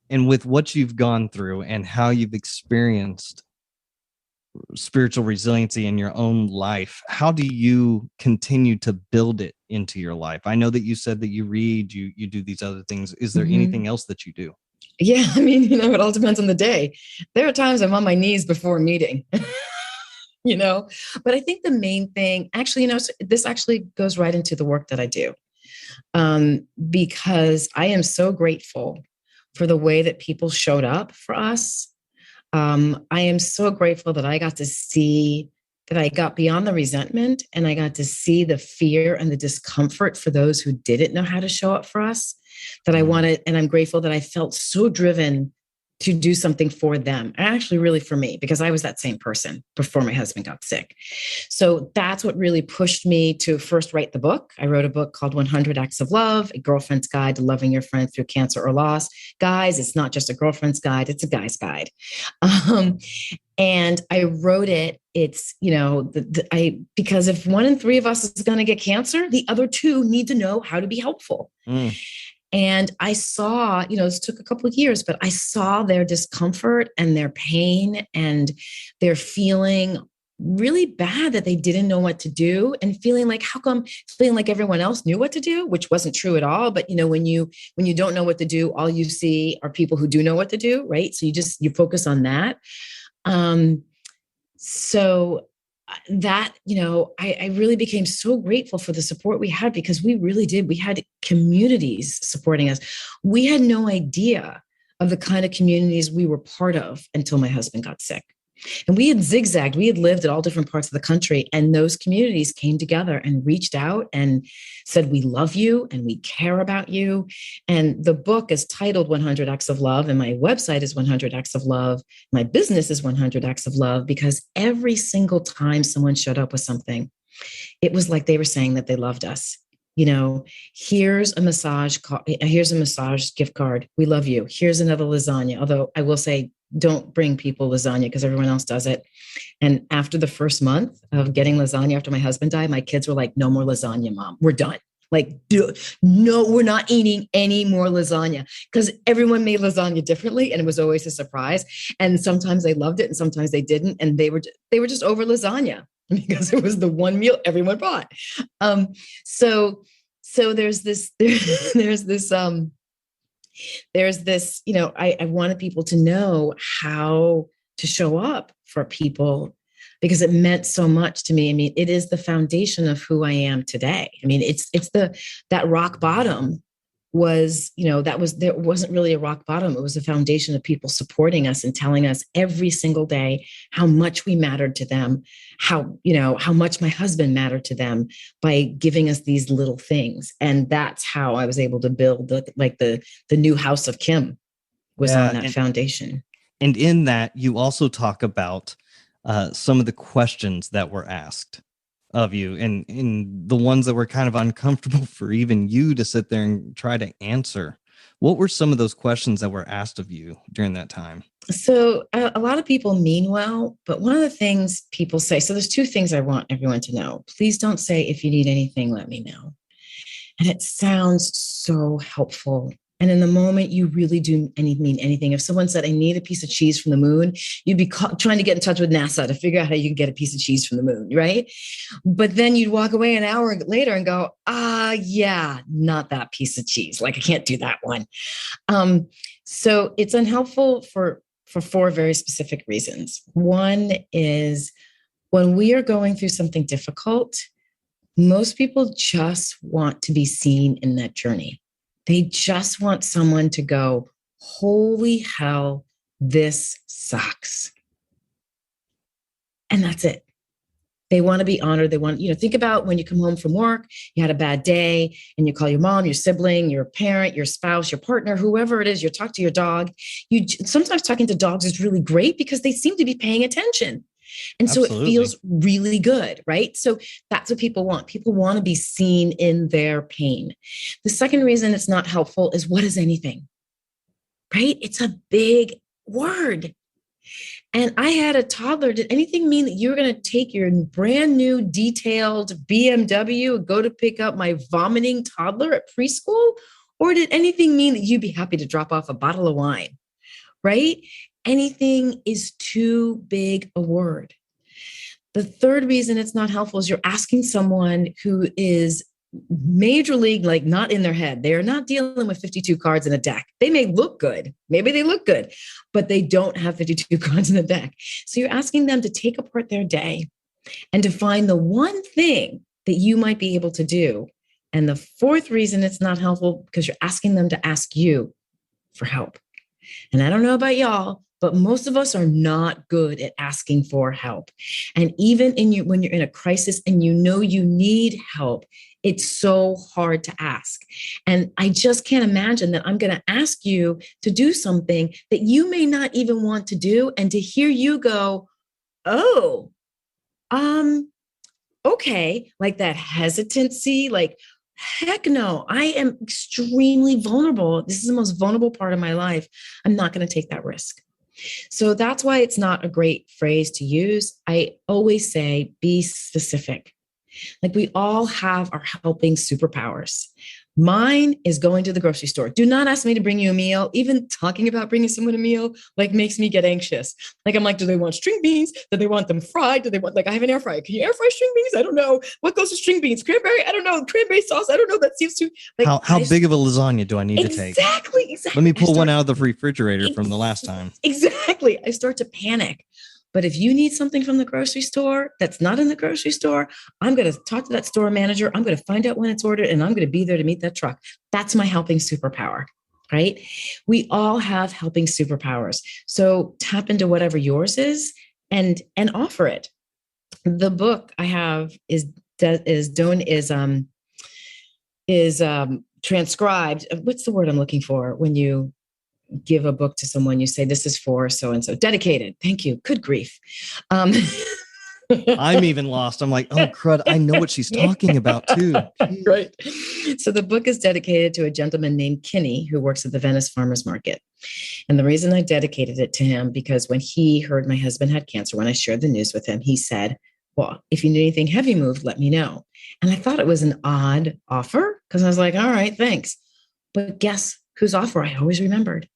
Speaker 1: And with what you've gone through and how you've experienced spiritual resiliency in your own life, how do you continue to build it into your life? I know that you said that you read, you do these other things. Is there anything else that you do?
Speaker 2: Yeah, I mean, it all depends on the day. There are times I'm on my knees before a meeting, but I think the main thing, actually, this actually goes right into the work that I do, because I am so grateful for the way that people showed up for us. I am so grateful that I got to see that I got beyond the resentment and I got to see the fear and the discomfort for those who didn't know how to show up for us, that I wanted. And I'm grateful that I felt so driven to do something for them, and actually really for me, because I was that same person before my husband got sick. So that's what really pushed me to first write the book. I wrote a book called 100 Acts of Love, A Girlfriend's Guide to Loving Your Friend Through Cancer or Loss. Guys, it's not just a girlfriend's guide, it's a guy's guide. And I wrote it. It's, because if 1 in 3 of us is going to get cancer, the other 2 need to know how to be helpful. And I saw, this took a couple of years, but I saw their discomfort and their pain and their feeling really bad that they didn't know what to do, and feeling like, feeling like everyone else knew what to do, which wasn't true at all. But, when you don't know what to do, all you see are people who do know what to do. Right. So you focus on that. So that, I really became so grateful for the support we had, because we really did. We had communities supporting us. We had no idea of the kind of communities we were part of until my husband got sick. And we had zigzagged. We had lived at all different parts of the country, and those communities came together and reached out and said, we love you and we care about you. And the book is titled 100 Acts of Love, and my website is 100 Acts of Love. My business is 100 Acts of Love, because every single time someone showed up with something, it was like they were saying that they loved us. Here's a massage gift card. We love you. Here's another lasagna. Although I will say, don't bring people lasagna because everyone else does it. And after the first month of getting lasagna after my husband died, my kids were like, no more lasagna, Mom. We're done. Like, no, we're not eating any more lasagna, because everyone made lasagna differently. And it was always a surprise. And sometimes they loved it and sometimes they didn't. And they were just over lasagna because it was the one meal everyone bought. So there's this, I wanted people to know how to show up for people because it meant so much to me. I mean, it is the foundation of who I am today. I mean, it's that rock bottom was, there wasn't really a rock bottom. It was a foundation of people supporting us and telling us every single day how much we mattered to them, how much my husband mattered to them by giving us these little things. And that's how I was able to build the new house of Kim was on that foundation.
Speaker 1: And in that, you also talk about some of the questions that were asked of you, and the ones that were kind of uncomfortable for even you to sit there and try to answer. What were some of those questions that were asked of you during that time?
Speaker 2: So a lot of people mean well, but one of the things people say, so there's two things I want everyone to know. Please don't say, if you need anything, let me know. And it sounds so helpful. And in the moment, you really do mean anything. If someone said, I need a piece of cheese from the moon, you'd be trying to get in touch with NASA to figure out how you can get a piece of cheese from the moon, right? But then you'd walk away an hour later and go, yeah, not that piece of cheese. Like, I can't do that one. So it's unhelpful for four very specific reasons. One is when we are going through something difficult, most people just want to be seen in that journey. They just want someone to go, holy hell, this sucks. And that's it. They want to be honored. They want, think about when you come home from work, you had a bad day, and you call your mom, your sibling, your parent, your spouse, your partner, whoever it is, you talk to your dog. Sometimes talking to dogs is really great because they seem to be paying attention. And so Absolutely. It feels really good, right? So that's what people want. People want to be seen in their pain. The second reason it's not helpful is, what is anything? Right? It's a big word. And I had a toddler. Did anything mean that you were going to take your brand new detailed BMW and go to pick up my vomiting toddler at preschool? Or did anything mean that you'd be happy to drop off a bottle of wine? Right? Anything is too big a word. The third reason it's not helpful is you're asking someone who is major league, like not in their head. They are not dealing with 52 cards in a deck. They may look good. Maybe they look good, but they don't have 52 cards in a deck. So you're asking them to take apart their day and to find the one thing that you might be able to do. And the fourth reason it's not helpful, because you're asking them to ask you for help. And I don't know about y'all, but most of us are not good at asking for help. And even when you're in a crisis and you need help, it's so hard to ask. And I just can't imagine that I'm going to ask you to do something that you may not even want to do, and to hear you go, oh, okay, like that hesitancy, like, heck no, I am extremely vulnerable. This is the most vulnerable part of my life. I'm not going to take that risk. So that's why it's not a great phrase to use. I always say, be specific. Like, we all have our helping superpowers. Mine is going to the grocery store. Do not ask me to bring you a meal. Even talking about bringing someone a meal, like, makes me get anxious. Like, I'm like, do they want string beans? Do they want them fried? Do they want, like, I have an air fryer. Can you air fry string beans? I don't know. What goes to string beans? Cranberry? I don't know. Cranberry sauce? I don't know. That seems to, like,
Speaker 1: how big of a lasagna do I need to take?
Speaker 2: Exactly.
Speaker 1: Let me pull one out of the refrigerator from the last time.
Speaker 2: Exactly. I start to panic. But if you need something from the grocery store that's not in the grocery store, I'm going to talk to that store manager. I'm going to find out when it's ordered, and I'm going to be there to meet that truck. That's my helping superpower, right? We all have helping superpowers. So tap into whatever yours is and offer it. The book I have is transcribed. What's the word I'm looking for when you give a book to someone? You say, this is for so-and-so. Dedicated. Thank you. Good grief.
Speaker 1: I'm even lost. I'm like, oh, crud. I know what she's talking about too.
Speaker 2: Right. So the book is dedicated to a gentleman named Kinney, who works at the Venice Farmers Market. And the reason I dedicated it to him, because when he heard my husband had cancer, when I shared the news with him, he said, well, if you need anything heavy moved, let me know. And I thought it was an odd offer, because I was like, all right, thanks. But guess whose offer I always remembered?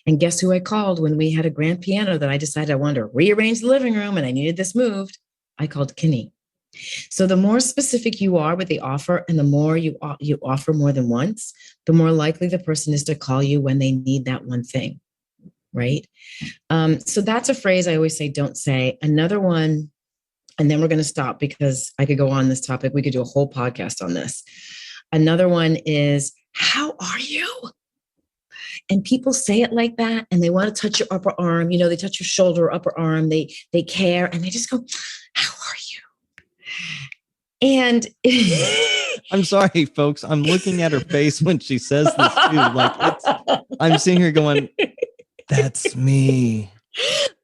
Speaker 2: And guess who I called when we had a grand piano that I decided I wanted to rearrange the living room and I needed this moved? I called Kinney. So the more specific you are with the offer, and the more you offer more than once, the more likely the person is to call you when they need that one thing. right? So that's a phrase I always say, don't say. Another one, and then we're going to stop because I could go on this topic. We could do a whole podcast on this. Another one is, how are you? And people say it like that, and they want to touch your upper arm. They touch your shoulder or upper arm. They care, and they just go, how are you? And
Speaker 1: I'm sorry, folks. I'm looking at her face when she says this too. I'm sitting here going, that's me.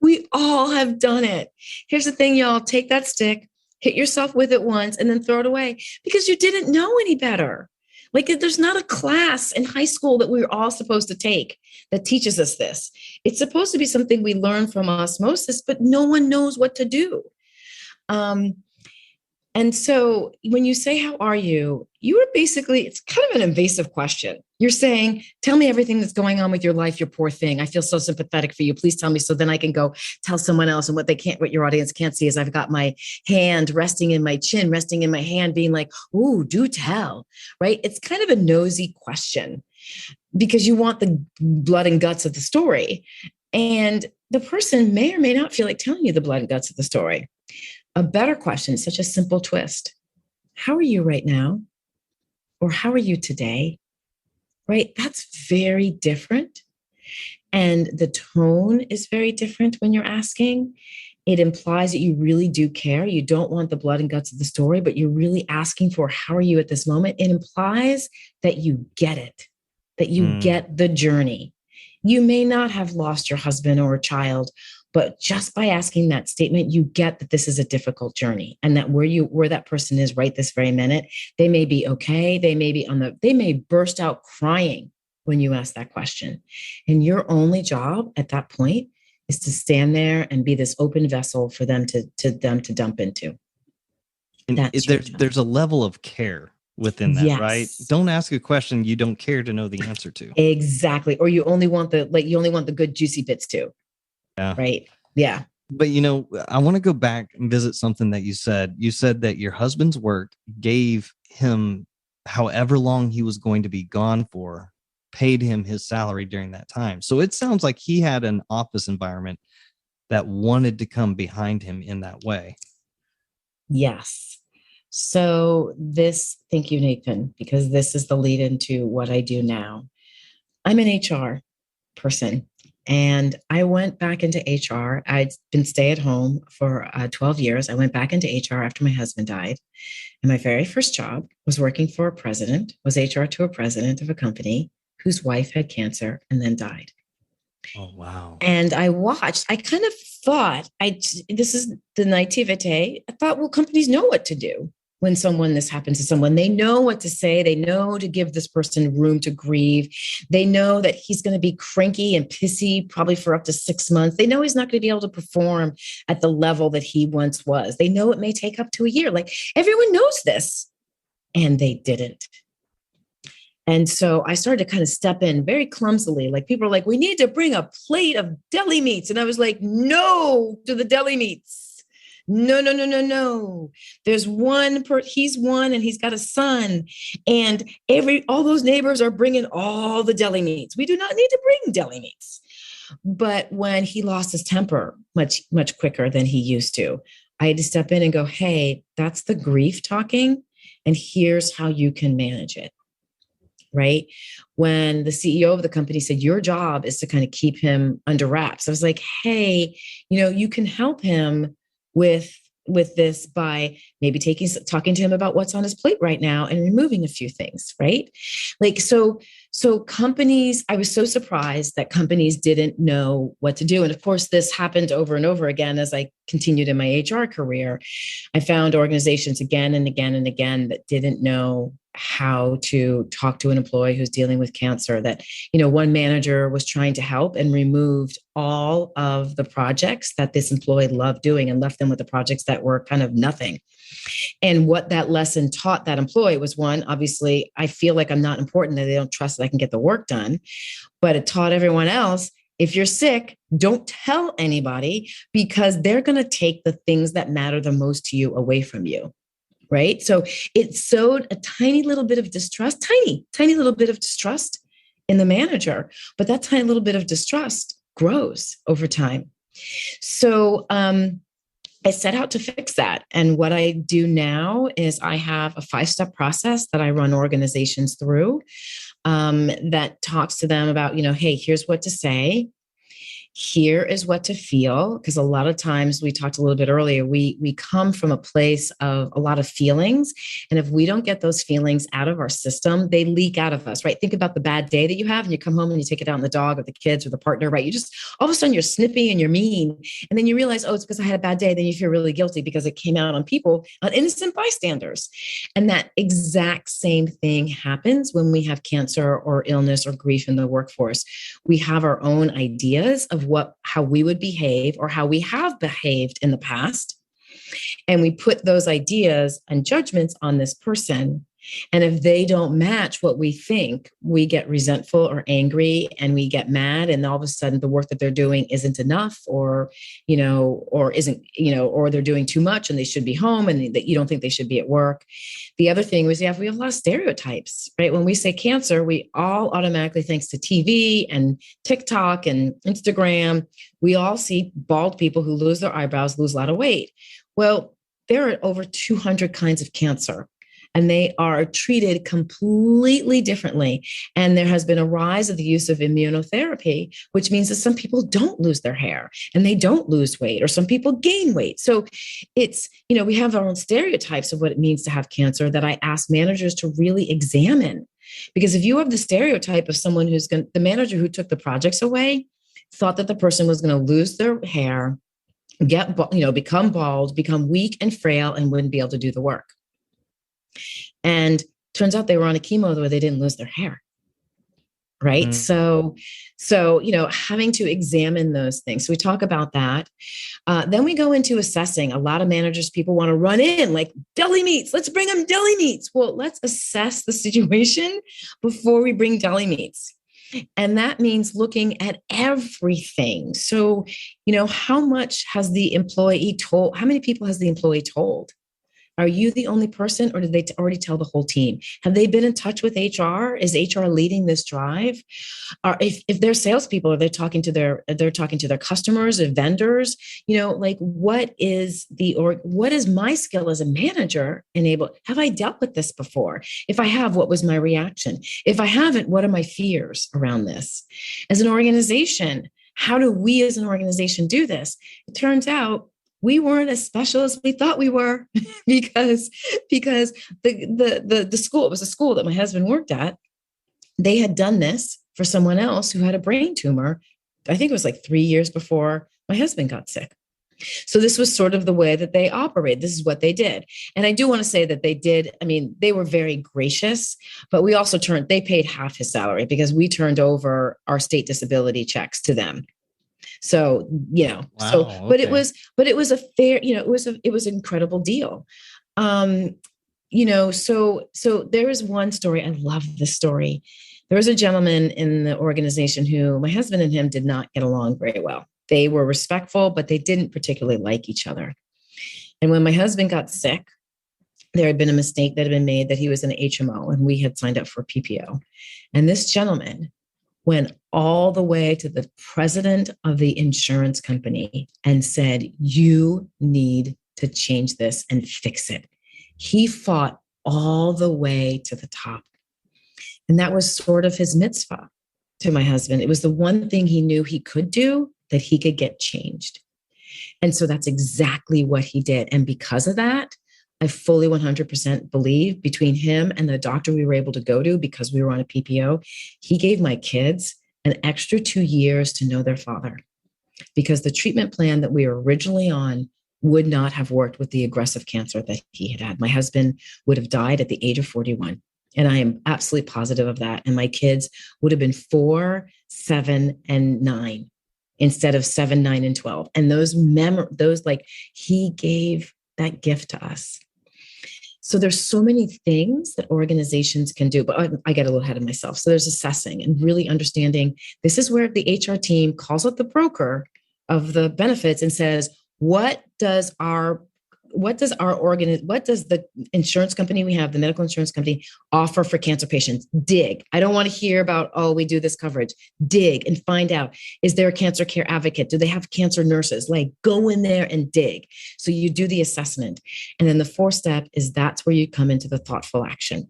Speaker 2: We all have done it. Here's the thing, y'all. Take that stick, hit yourself with it once, and then throw it away because you didn't know any better. Like, there's not a class in high school that we're all supposed to take that teaches us this. It's supposed to be something we learn from osmosis, but no one knows what to do. And so when you say, how are you? You are basically, it's kind of an invasive question. You're saying, tell me everything that's going on with your life, you poor thing. I feel so sympathetic for you. Please tell me so then I can go tell someone else. And what your audience can't see is I've got my hand resting in my chin, resting in my hand, being like, ooh, do tell, right? It's kind of a nosy question because you want the blood and guts of the story. And the person may or may not feel like telling you the blood and guts of the story. A better question, such a simple twist. How are you right now? Or how are you today? Right? That's very different. And the tone is very different when you're asking. It implies that you really do care. You don't want the blood and guts of the story, but you're really asking for, how are you at this moment? It implies that you get it, that you get the journey. You may not have lost your husband or a child, but just by asking that statement, you get that this is a difficult journey, and that where that person is right this very minute, they may be okay. They may burst out crying when you ask that question. And your only job at that point is to stand there and be this open vessel for them to dump into.
Speaker 1: And there's a level of care within that, yes. Right? Don't ask a question you don't care to know the answer to.
Speaker 2: Exactly. Or you only want the good juicy bits too.
Speaker 1: Yeah.
Speaker 2: Right. Yeah.
Speaker 1: But, I want to go back and visit something that you said. You said that your husband's work gave him however long he was going to be gone for, paid him his salary during that time. So it sounds like he had an office environment that wanted to come behind him in that way.
Speaker 2: Yes. So thank you, Nathan, because this is the lead into what I do now. I'm an HR person. And I went back into HR. I'd been stay at home for 12 years. I went back into HR after my husband died. And my very first job was working for a president, was HR to a president of a company whose wife had cancer and then died.
Speaker 1: Oh, wow.
Speaker 2: And I kind of thought, this is the naivete. I thought, well, companies know what to do when this happens to someone. They know what to say. They know to give this person room to grieve. They know that he's going to be cranky and pissy probably for up to 6 months. They know he's not going to be able to perform at the level that he once was. They know it may take up to a year. Like, everyone knows this, and they didn't. And so I started to kind of step in very clumsily. Like, people are like, we need to bring a plate of deli meats. And I was like, no to the deli meats. No. There's he's one, and he's got a son, and all those neighbors are bringing all the deli meats. We do not need to bring deli meats. But when he lost his temper much, much quicker than he used to, I had to step in and go, hey, that's the grief talking, and here's how you can manage it. Right? When the CEO of the company said, your job is to kind of keep him under wraps, I was like, hey, you can help him with this by maybe talking to him about what's on his plate right now and removing a few things, right? Like, so companies, I was so surprised that companies didn't know what to do. And of course, this happened over and over again as I continued in my HR career. I found organizations again and again and again that didn't know how to talk to an employee who's dealing with cancer. That, one manager was trying to help and removed all of the projects that this employee loved doing and left them with the projects that were kind of nothing. And what that lesson taught that employee was, one, obviously, I feel like I'm not important, that they don't trust that I can get the work done. But it taught everyone else, if you're sick, don't tell anybody, because they're going to take the things that matter the most to you away from you. Right? So it sowed a tiny little bit of distrust, tiny little bit of distrust in the manager. But that tiny little bit of distrust grows over time. So I set out to fix that. And what I do now is I have a 5-step process that I run organizations through, that talks to them about, hey, here's what to say. Here is what to feel. Because a lot of times, we talked a little bit earlier, we come from a place of a lot of feelings. And if we don't get those feelings out of our system, they leak out of us, right? Think about the bad day that you have and you come home and you take it out on the dog or the kids or the partner, right? You just, all of a sudden you're snippy and you're mean. And then you realize, oh, it's because I had a bad day. Then you feel really guilty because it came out on people, on innocent bystanders. And that exact same thing happens when we have cancer or illness or grief in the workforce. We have our own ideas of how we would behave or how we have behaved in the past. And we put those ideas and judgments on this person. And if they don't match what we think, we get resentful or angry and we get mad. And all of a sudden the work that they're doing isn't enough or isn't, or they're doing too much and they should be home and that you don't think they should be at work. The other thing was, we have a lot of stereotypes, right? When we say cancer, we all automatically, thanks to TV and TikTok and Instagram, we all see bald people who lose their eyebrows, lose a lot of weight. Well, there are over 200 kinds of cancer, and they are treated completely differently. And there has been a rise of the use of immunotherapy, which means that some people don't lose their hair and they don't lose weight, or some people gain weight. So it's, we have our own stereotypes of what it means to have cancer that I ask managers to really examine. Because if you have the stereotype of someone the manager who took the projects away thought that the person was going to lose their hair, become bald, become weak and frail, and wouldn't be able to do the work. And turns out they were on a chemo where they didn't lose their hair. Right. Mm. So, having to examine those things. So we talk about that. Then we go into assessing. A lot of managers, people want to run in like deli meats. Let's bring them deli meats. Well, let's assess the situation before we bring deli meats. And that means looking at everything. So, how much has the employee told? How many people has the employee told? Are you the only person, or did they already tell the whole team? Have they been in touch with HR? Is HR leading this drive? Or if they're salespeople, are they talking to their customers or vendors? What is my skill as a manager enabled? Have I dealt with this before? If I have, what was my reaction? If I haven't, what are my fears around this? As an organization, how do we as an organization do this? It turns out we weren't as special as we thought we were because the school, it was a school that my husband worked at. They had done this for someone else who had a brain tumor. I think it was like 3 years before my husband got sick. So this was sort of the way that they operate. This is what they did. And I do want to say that they were very gracious, but we also they paid half his salary because we turned over our state disability checks to them. So, wow, but it was a fair, it was an incredible deal. So there is one story. I love this story. There was a gentleman in the organization who my husband and him did not get along very well. They were respectful, but they didn't particularly like each other. And when my husband got sick, there had been a mistake that had been made that he was an HMO and we had signed up for PPO. And this gentleman went all the way to the president of the insurance company and said, you need to change this and fix it. He fought all the way to the top. And that was sort of his mitzvah to my husband. It was the one thing he knew he could do that he could get changed. And so that's exactly what he did. And because of that, I fully 100% believe between him and the doctor we were able to go to because we were on a PPO, he gave my kids an extra 2 years to know their father because the treatment plan that we were originally on would not have worked with the aggressive cancer that he had had. My husband would have died at the age of 41. And I am absolutely positive of that. And my kids would have been 4, 7, and 9 instead of 7, 9, and 12. And he gave that gift to us. So there's so many things that organizations can do, but I get a little ahead of myself. So there's assessing and really understanding. This is where the HR team calls up the broker of the benefits and says, what does our what does the insurance company we have, the medical insurance company, offer for cancer patients? Dig. I don't want to hear about, oh, we do this coverage. Dig and find out, is there a cancer care advocate? Do they have cancer nurses? Like, go in there and dig. So you do the assessment. And then the fourth step is that's where you come into the thoughtful action.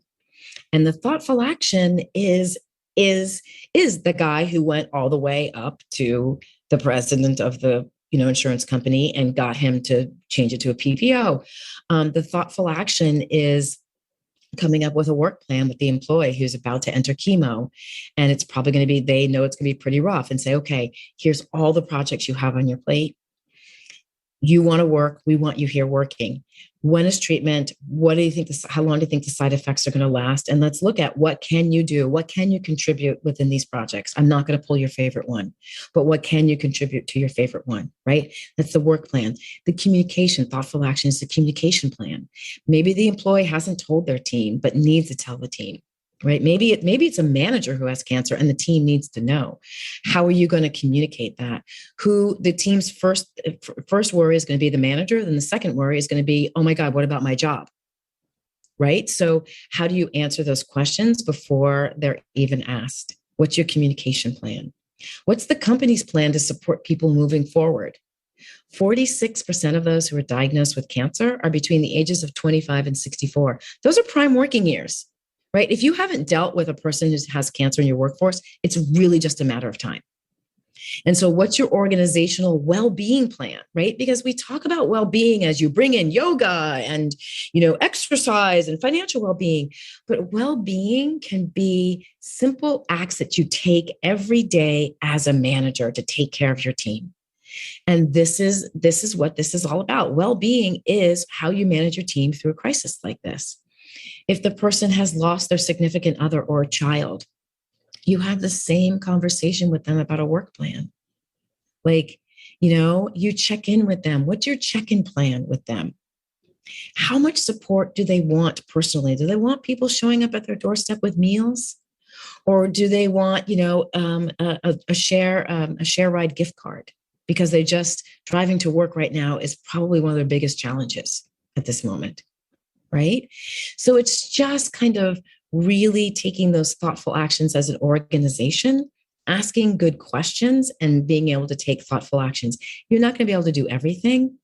Speaker 2: And the thoughtful action is the guy who went all the way up to the president of the insurance company and got him to change it to a PPO. The thoughtful action is coming up with a work plan with the employee who's about to enter chemo. And it's probably going to be, they know it's going to be pretty rough, and say, okay, here's all the projects you have on your plate. You want to work. We want you here working. When is treatment? What do you think? How long do you think the side effects are going to last? And let's look at what can you do? What can you contribute within these projects? I'm not going to pull your favorite one, but what can you contribute to your favorite one, right? That's the work plan. The communication, thoughtful action is the communication plan. Maybe the employee hasn't told their team, but needs to tell the team. Right? Maybe it's a manager who has cancer and the team needs to know. How are you going to communicate that? Who the team's first worry is going to be the manager. Then the second worry is going to be, oh my God, what about my job? Right? So how do you answer those questions before they're even asked? What's your communication plan? What's the company's plan to support people moving forward? 46% of those who are diagnosed with cancer are between the ages of 25 and 64. Those are prime working years. Right? If you haven't dealt with a person who has cancer in your workforce, it's really just a matter of time. And so what's your organizational well-being plan, right? Because we talk about well-being as you bring in yoga and, exercise and financial well-being, but well-being can be simple acts that you take every day as a manager to take care of your team. And this is what this is all about. Well-being is how you manage your team through a crisis like this. If the person has lost their significant other or a child, you have the same conversation with them about a work plan. Like, you check in with them. What's your check-in plan with them? How much support do they want personally? Do they want people showing up at their doorstep with meals? Or do they want, a share ride gift card? Because they just driving to work right now is probably one of their biggest challenges at this moment. Right? So it's just kind of really taking those thoughtful actions as an organization, asking good questions and being able to take thoughtful actions. You're not going to be able to do everything,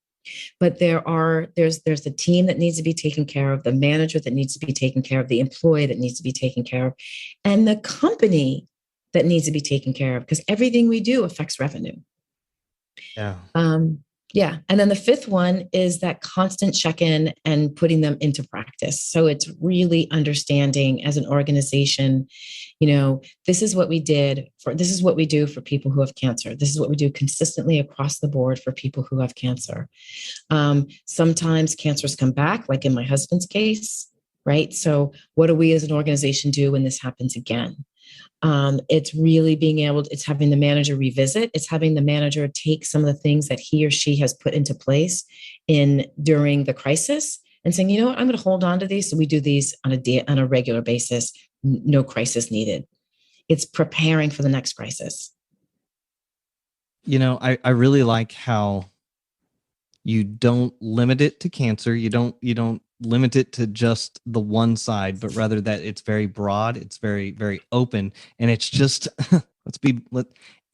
Speaker 2: but there's the team that needs to be taken care of, the manager that needs to be taken care of, the employee that needs to be taken care of, and the company that needs to be taken care of, because everything we do affects revenue.
Speaker 1: Yeah.
Speaker 2: Yeah. And then the fifth one is that constant check-in and putting them into practice. So it's really understanding as an organization, this is what we do for people who have cancer. This is what we do consistently across the board for people who have cancer. Sometimes cancers come back, like in my husband's case, right? So what do we as an organization do when this happens again? It's really it's having the manager revisit. It's having the manager take some of the things that he or she has put into place during the crisis and saying, I'm going to hold on to these. So we do these on a regular basis. No crisis needed. It's preparing for the next crisis.
Speaker 1: I really like how you don't limit it to cancer. You don't limit it to just the one side, but rather that it's very broad, it's very, very open, and it's just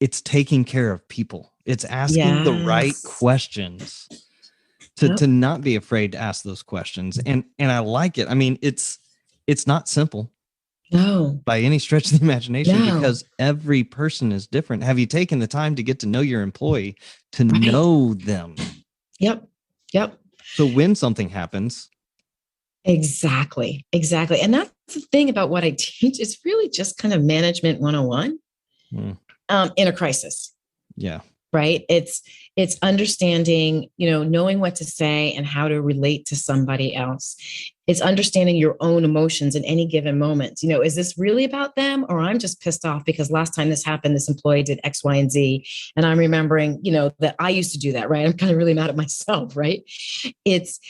Speaker 1: it's taking care of people. It's asking the right questions to not be afraid to ask those questions. And I like it. I mean, it's not simple.
Speaker 2: No.
Speaker 1: By any stretch of the imagination, because every person is different. Have you taken the time to get to know your employee, to know them?
Speaker 2: Yep.
Speaker 1: So when something happens.
Speaker 2: Exactly. And that's the thing about what I teach. It's really just kind of management 101 in a crisis.
Speaker 1: Yeah.
Speaker 2: Right. It's understanding, knowing what to say and how to relate to somebody else. It's understanding your own emotions in any given moment. Is this really about them, or I'm just pissed off because last time this happened, this employee did X, Y, and Z. And I'm remembering, that I used to do that, right? I'm kind of really mad at myself, right? It's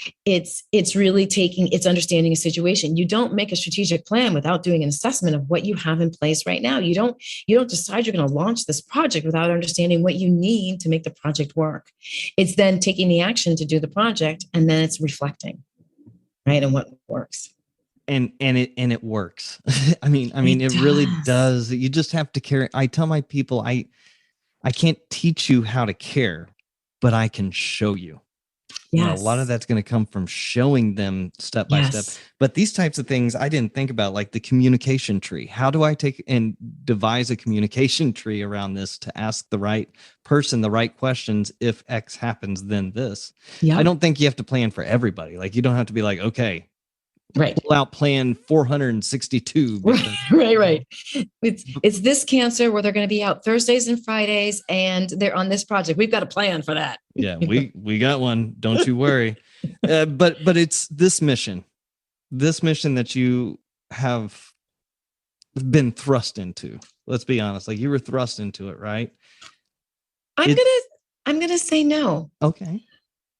Speaker 2: understanding a situation. You don't make a strategic plan without doing an assessment of what you have in place right now. You don't decide you're going to launch this project without understanding what you need to make the project work. It's then taking the action to do the project, and then it's reflecting, right? And what works.
Speaker 1: And it works. I mean, it really does. You just have to care. I tell my people, I can't teach you how to care, but I can show you.
Speaker 2: Yes.
Speaker 1: You know, a lot of that's going to come from showing them step by step. But these types of things I didn't think about, like the communication tree. How do I take and devise a communication tree around this to ask the right person the right questions? If X happens, then this. I don't think you have to plan for everybody. Like, you don't have to be like, okay,
Speaker 2: right,
Speaker 1: pull out plan 462.
Speaker 2: Right. It's this cancer where they're going to be out Thursdays and Fridays, and they're on this project. We've got a plan for that.
Speaker 1: Yeah, we got one. Don't you worry. But it's this mission that you have been thrust into. Let's be honest. Like, you were thrust into it, right?
Speaker 2: I'm gonna say no.
Speaker 1: Okay.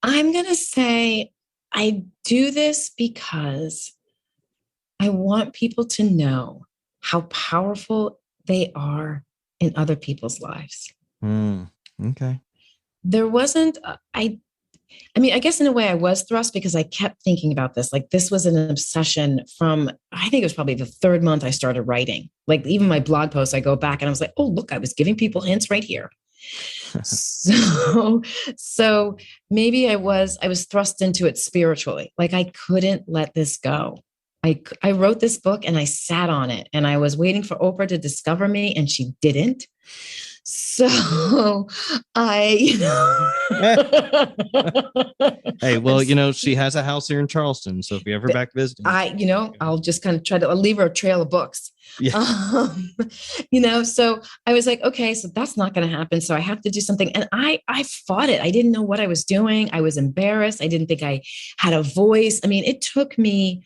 Speaker 2: I'm gonna say I do this because I want people to know how powerful they are in other people's lives.
Speaker 1: Okay.
Speaker 2: There wasn't, I guess in a way I was thrust because I kept thinking about this. Like, this was an obsession from, I think it was probably the third month I started writing. Like, even my blog posts, I go back and I was like, oh, look, I was giving people hints right here. So maybe I was thrust into it spiritually. Like, I couldn't let this go. I wrote this book and I sat on it, and I was waiting for Oprah to discover me, and she didn't. So Hey,
Speaker 1: well, she has a house here in Charleston. So if you're ever back visiting,
Speaker 2: I'll just kind of I'll leave her a trail of books.
Speaker 1: Yeah.
Speaker 2: So I was like, okay, so that's not going to happen. So I have to do something. And I fought it. I didn't know what I was doing. I was embarrassed. I didn't think I had a voice. It took me,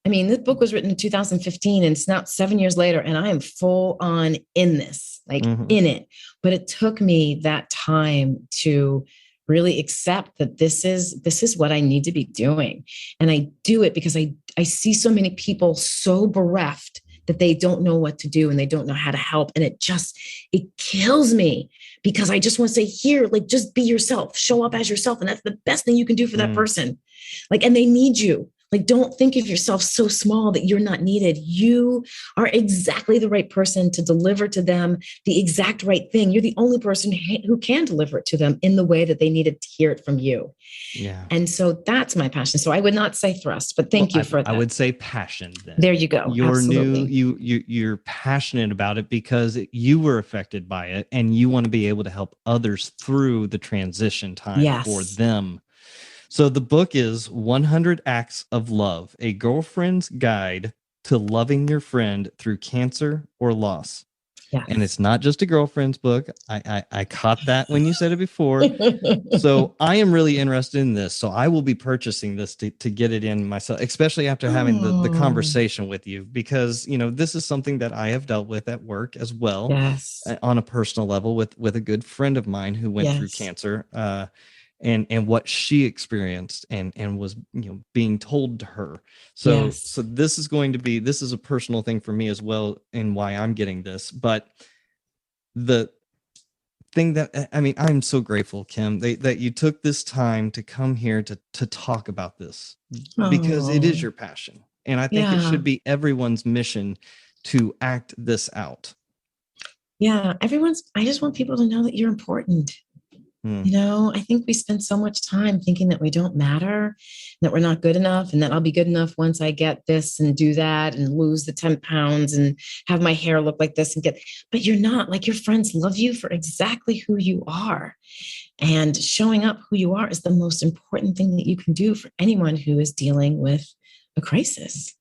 Speaker 2: this book was written in 2015, and it's now 7 years later, and I am full on in this, in it. But it took me that time to really accept that this is what I need to be doing. And I do it because I see so many people so bereft that they don't know what to do and they don't know how to help. And it kills me, because I just want to say, here, like, just be yourself, show up as yourself. And that's the best thing you can do for that person. Like, and they need you. Like, don't think of yourself so small that you're not needed. You are exactly the right person to deliver to them the exact right thing. You're the only person who can deliver it to them in the way that they needed to hear it from you.
Speaker 1: Yeah.
Speaker 2: And so that's my passion. So I would not say thrust, but thank you for that.
Speaker 1: I would say passion then.
Speaker 2: There you go.
Speaker 1: You're passionate about it because you were affected by it, and you want to be able to help others through the transition time for them. So the book is 100 Acts of Love, a girlfriend's guide to loving your friend through cancer or loss. Yes. And it's not just a girlfriend's book. I caught that when you said it before. So I am really interested in this. So I will be purchasing this to get it in myself, especially after having the conversation with you, because, this is something that I have dealt with at work as well.
Speaker 2: Yes.
Speaker 1: On a personal level with a good friend of mine who went through cancer. And what she experienced and was being told to her. So this is a personal thing for me as well, and why I'm getting this. But the thing that I'm so grateful, Kim, that you took this time to come here to talk about this, because it is your passion, and I think it should be everyone's mission to act this out.
Speaker 2: Yeah, I just want people to know that you're important. I think we spend so much time thinking that we don't matter, that we're not good enough, and that I'll be good enough once I get this and do that and lose the 10 pounds and have my hair look like this but you're not. Like, your friends love you for exactly who you are. And showing up who you are is the most important thing that you can do for anyone who is dealing with a crisis.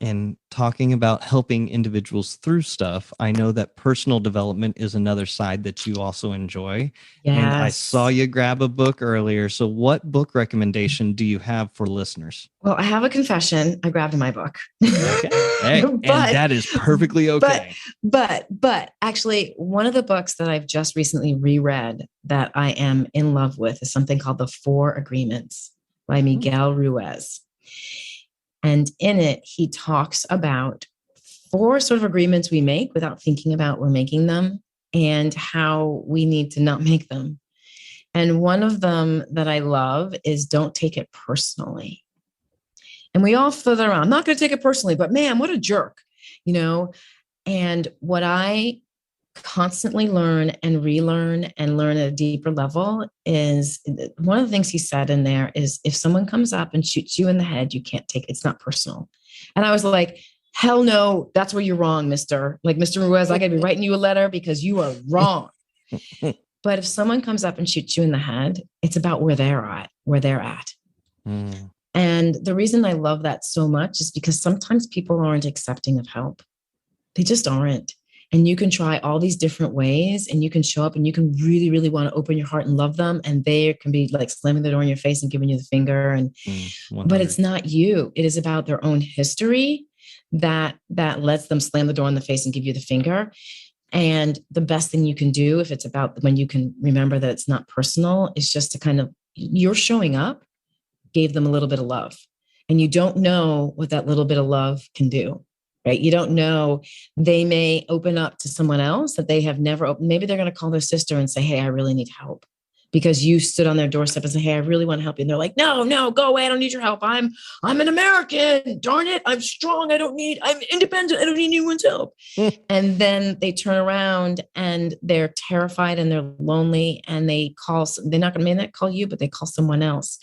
Speaker 1: And talking about helping individuals through stuff, I know that personal development is another side that you also enjoy. Yes. And I saw you grab a book earlier. So what book recommendation do you have for listeners?
Speaker 2: Well, I have a confession. I grabbed my book.
Speaker 1: Okay. Hey, and that is perfectly okay.
Speaker 2: But actually, one of the books that I've just recently reread that I am in love with is something called The 4 Agreements by Miguel Ruiz. And in it, he talks about 4 sort of agreements we make without thinking about we're making them, and how we need to not make them. And one of them that I love is don't take it personally. And we all throw that around. I'm not going to take it personally, but man, what a jerk, you know? And what I constantly learn and relearn and learn at a deeper level is one of the things he said in there is if someone comes up and shoots you in the head, you can't take it. It's not personal. And I was like, hell no, that's where you're wrong, mister. Like, Mr. Ruiz, I got to be writing you a letter because you are wrong. But if someone comes up and shoots you in the head, it's about where they're at. Mm. And the reason I love that so much is because sometimes people aren't accepting of help. They just aren't. And you can try all these different ways and you can show up and you can really, really want to open your heart and love them. And they can be like slamming the door in your face and giving you the finger. And but it's not you. It is about their own history that lets them slam the door in the face and give you the finger. And the best thing you can do, if it's about when you can remember that it's not personal, is just to kind of, you're showing up, gave them a little bit of love. And you don't know what that little bit of love can do. Right? You don't know, they may open up to someone else that they have never opened. Maybe they're going to call their sister and say, hey, I really need help, because you stood on their doorstep and said, hey, I really want to help you. And they're like, no, go away. I don't need your help. I'm an American. Darn it. I'm strong. I'm independent. I don't need anyone's help. And then they turn around and they're terrified and they're lonely and they're not going to call you, but they call someone else.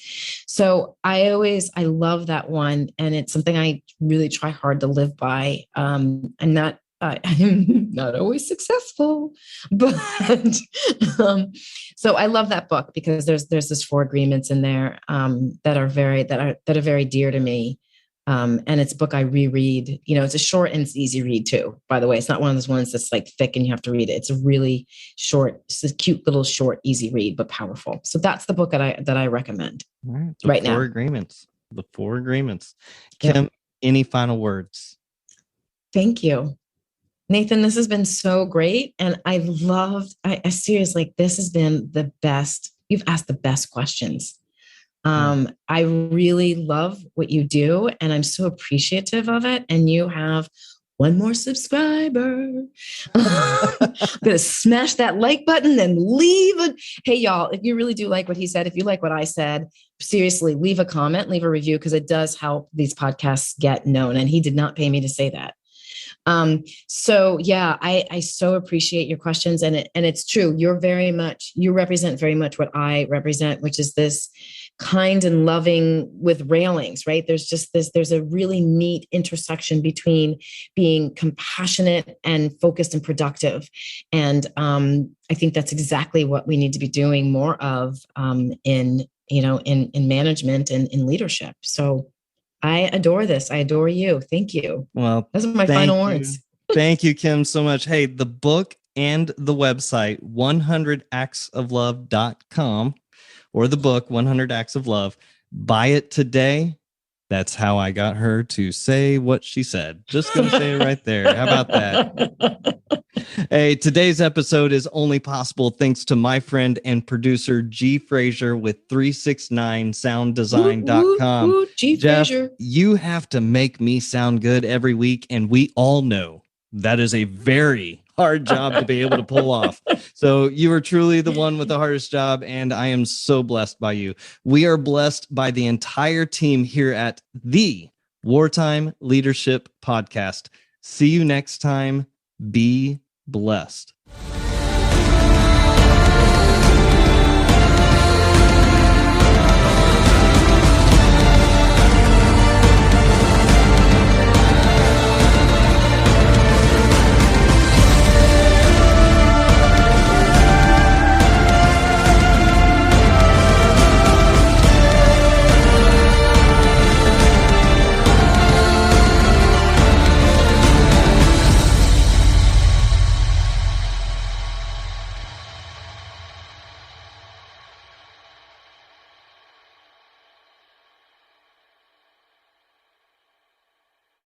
Speaker 2: So I love that one. And it's something I really try hard to live by. I'm not always successful, but so I love that book because there's this 4 agreements in there that are very dear to me. And it's a book I reread. You know, it's a short and it's easy read too. By the way, it's not one of those ones that's like thick and you have to read it. It's a really short, it's a cute little short, easy read, but powerful. So that's the book that I recommend right now.
Speaker 1: The 4 agreements. Kim, any final words?
Speaker 2: Thank you, Nathan. This has been so great. And I seriously, this has been the best. You've asked the best questions. I really love what you do and I'm so appreciative of it. And you have one more subscriber. I'm going to smash that like button and leave it. Hey, y'all, if you really do like what he said, if you like what I said, seriously, leave a comment, leave a review, because it does help these podcasts get known. And he did not pay me to say that. So yeah, I so appreciate your questions, and it's true. You represent very much what I represent, which is this kind and loving with railings, right? There's a really neat intersection between being compassionate and focused and productive. And, I think that's exactly what we need to be doing more of, in management and in leadership. So I adore this. I adore you. Thank you.
Speaker 1: Well,
Speaker 2: those are my final words.
Speaker 1: Thank you, Kim, so much. Hey, the book and the website, 100actsoflove.com, or the book, 100 Acts of Love. Buy it today. That's how I got her to say what she said. Just going to say it right there. How about that? Hey, today's episode is only possible thanks to my friend and producer, G. Frazier with 369sounddesign.com. Jeff, Frazier, you have to make me sound good every week, and we all know that is a very hard job to be able to pull off. So you are truly the one with the hardest job, and I am so blessed by you. We are blessed by the entire team here at the Wartime Leadership Podcast. See you next time. Be blessed.